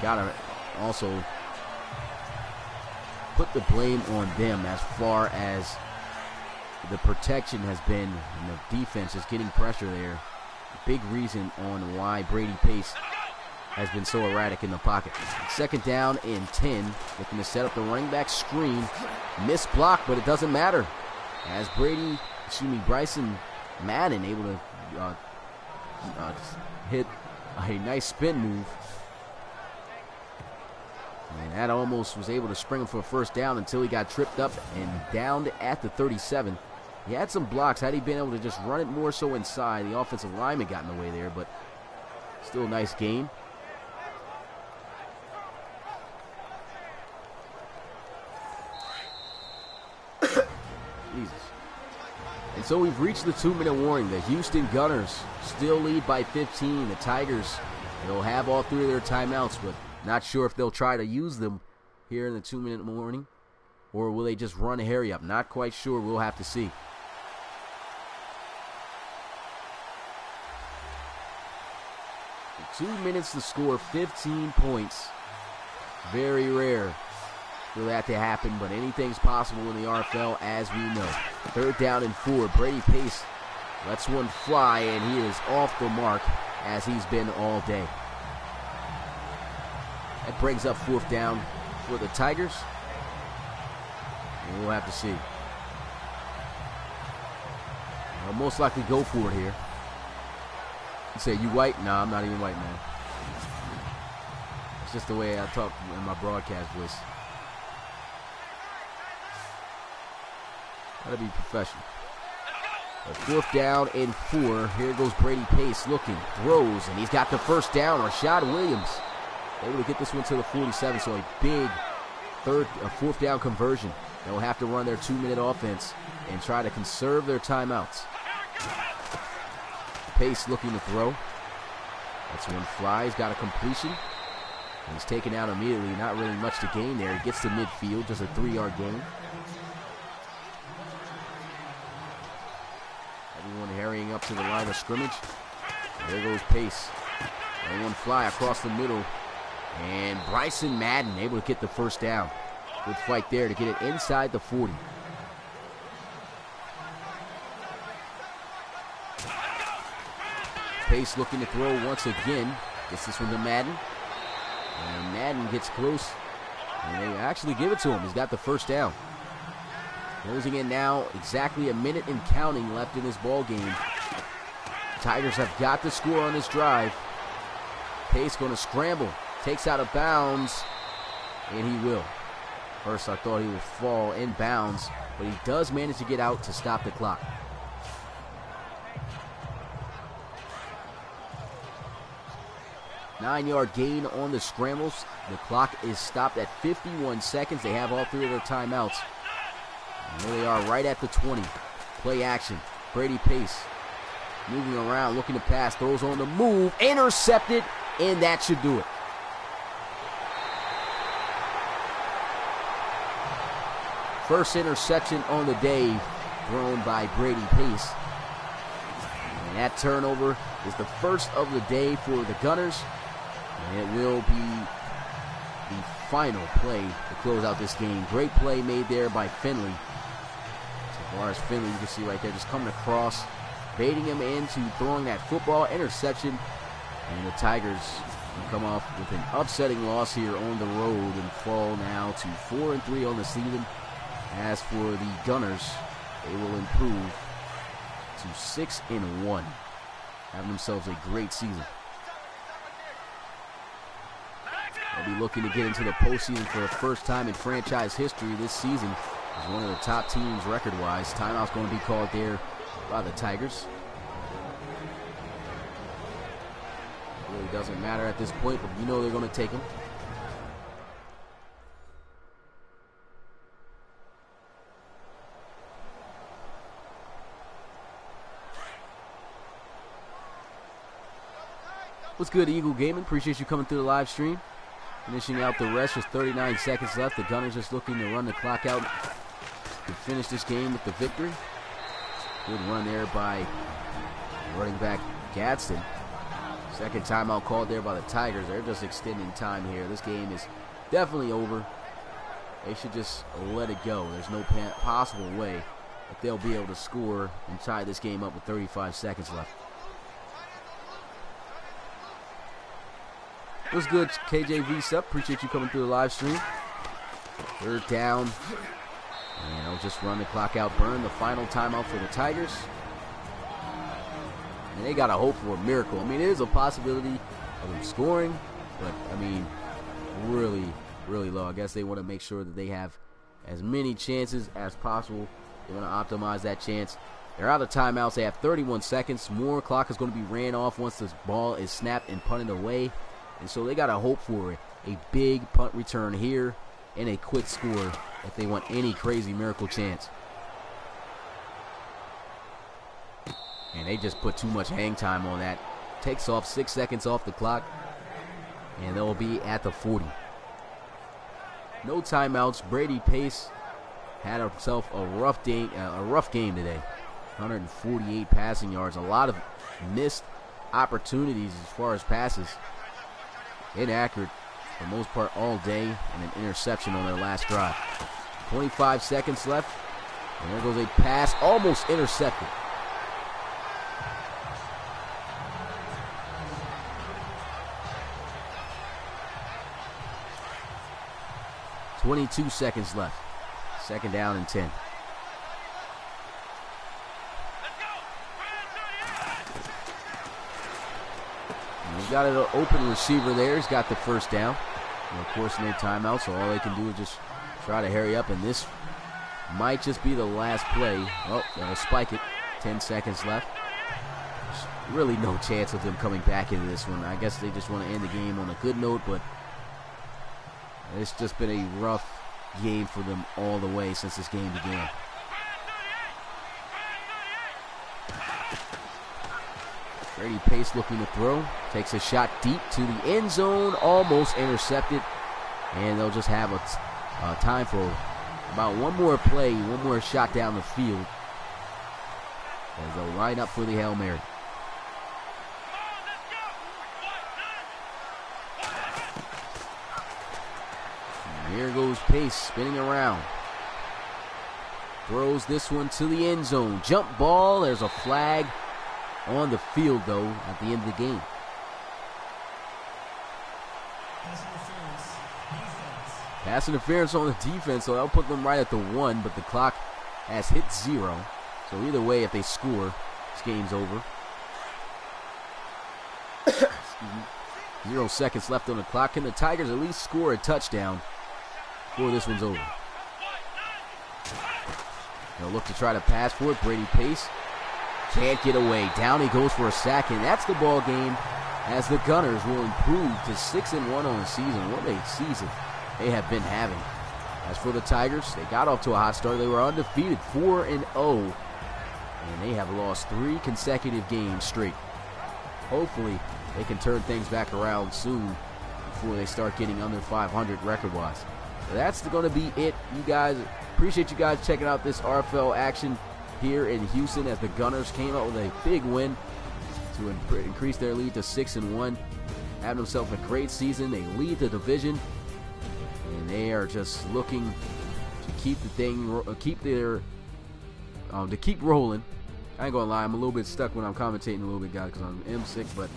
got to also put the blame on them as far as the protection has been, and the defense is getting pressure there. Big reason on why Brady Pace has been so erratic in the pocket. Second down and 10, looking to set up the running back screen. Missed block, but it doesn't matter. As Brice and Madden able to hit a nice spin move. And that almost was able to spring him for a first down until he got tripped up and downed at the 37. He had some blocks. Had he been able to just run it more so inside, the offensive lineman got in the way there, but still a nice game. Jesus. And so we've reached the 2-minute warning. The Houston Gunners still lead by 15. The Tigers, they'll have all 3 of their timeouts, but not sure if they'll try to use them here in the 2-minute warning, or will they just run a hurry up? Not quite sure. We'll have to see. For 2 minutes to score 15 points. Very rare for that to happen, but anything's possible in the RFL, as we know. Third down and 4. Brady Pace lets one fly, and he is off the mark as he's been all day. That brings up fourth down for the Tigers. And we'll have to see. They'll most likely go for it here. You say, you white? No, I'm not even white, man. It's just the way I talk in my broadcast voice. Gotta be professional. A fourth down and 4. Here goes Brady Pace looking, throws, and he's got the first down. Rashad Williams able to get this one to the 47, so a big fourth down conversion. They'll have to run their 2-minute offense and try to conserve their timeouts. Pace looking to throw. That's one fly. He's got a completion. And he's taken out immediately. Not really much to gain there. He gets to midfield, just a 3-yard gain. Everyone hurrying up to the line of scrimmage. There goes Pace. And one fly across the middle. And Brice and Madden able to get the first down. Good fight there to get it inside the 40. Pace looking to throw once again. Gets this one to Madden. And Madden gets close. And they actually give it to him. He's got the first down. Closing in now, exactly a minute and counting left in this ball game. Tigers have got to score on this drive. Pace going to scramble. Takes out of bounds. And he will. First I thought he would fall in bounds, but he does manage to get out to stop the clock. Nine-yard gain on the scrambles. The clock is stopped at 51 seconds. They have all three of their timeouts. And there they are right at the 20. Play action. Brady Pace moving around, looking to pass. Throws on the move. Intercepted, and that should do it. First interception on the day thrown by Brady Pace. And that turnover is the first of the day for the Gunners. And it will be the final play to close out this game. Great play made there by Finley. As far as Finley, you can see right there, just coming across, baiting him into throwing that football interception. And the Tigers come off with an upsetting loss here on the road and fall now to 4-3 on the season. As for the Gunners, they will improve to 6-1, having themselves a great season. They'll be looking to get into the postseason for the first time in franchise history this season as one of the top teams record-wise. Timeout's going to be called there by the Tigers. It really doesn't matter at this point, but you know they're going to take them. What's good, Eagle Gaming? Appreciate you coming through the live stream. Finishing out the rest, just 39 seconds left. The Gunners just looking to run the clock out to finish this game with the victory. Good run there by running back Gadsden. Second timeout called there by the Tigers. They're just extending time here. This game is definitely over. They should just let it go. There's no possible way that they'll be able to score and tie this game up with 35 seconds left. What's good, KJV Sup? Appreciate you coming through the live stream. Third down. And they'll just run the clock out, burn the final timeout for the Tigers. And they got to hope for a miracle. I mean, it is a possibility of them scoring, but, I mean, really, really low. I guess they want to make sure that they have as many chances as possible. They want to optimize that chance. They're out of timeouts. They have 31 seconds. More clock is going to be ran off once this ball is snapped and punted away. And so they got to hope for a big punt return here and a quick score if they want any crazy miracle chance. And they just put too much hang time on that. Takes off 6 seconds off the clock. And they'll be at the 40. No timeouts. Brady Pace had himself a rough game today. 148 passing yards. A lot of missed opportunities as far as passes. Inaccurate for the most part all day, and an interception on their last drive. 25 seconds left, and there goes a pass, almost intercepted. .22 seconds left. Second down and 10. He's got an open receiver there. He's got the first down. And of course, no timeout, so all they can do is just try to hurry up. And this might just be the last play. Oh, they'll spike it. 10 seconds left. There's really no chance of them coming back into this one. I guess they just want to end the game on a good note, but it's just been a rough game for them all the way since this game began. Brady Pace looking to throw. Takes a shot deep to the end zone. Almost intercepted. And they'll just have a time for about one more play, one more shot down the field. As they'll line up for the Hail Mary. Here goes Pace spinning around. Throws this one to the end zone. Jump ball. There's a flag on the field, though, at the end of the game. Pass interference on the defense, so that'll put them right at the 1, but the clock has hit 0. So either way, if they score, this game's over. 0 seconds left on the clock. Can the Tigers at least score a touchdown before this one's over? They'll look to try to pass for it. Brady Pace can't get away. Down he goes for a sack, and that's the ball game as the Gunners will improve to 6-1 on the season. What a season they have been having. As for the Tigers, they got off to a hot start. They were undefeated, 4-0, and they have lost 3 consecutive games straight. Hopefully, they can turn things back around soon before they start getting under 500 record-wise. So that's going to be it, you guys. Appreciate you guys checking out this RFL action here in Houston as the Gunners came out with a big win to increase their lead to 6-1. Having themselves a great season. They lead the division, and they are just looking to keep the thing, to keep rolling. I ain't gonna lie, I'm a little bit stuck when I'm commentating a little bit, guys, because I'm sick. But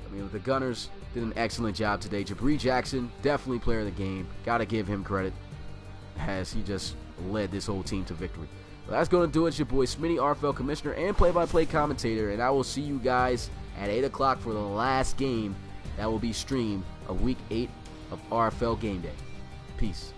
I mean, the Gunners did an excellent job today. Jabri Jackson, definitely player of the game. Got to give him credit as he just led this whole team to victory. Well, that's going to do it. It's your boy Smitty, RFL commissioner and play-by-play commentator, and I will see you guys at 8 o'clock for the last game that will be streamed of Week 8 of RFL Game Day. Peace.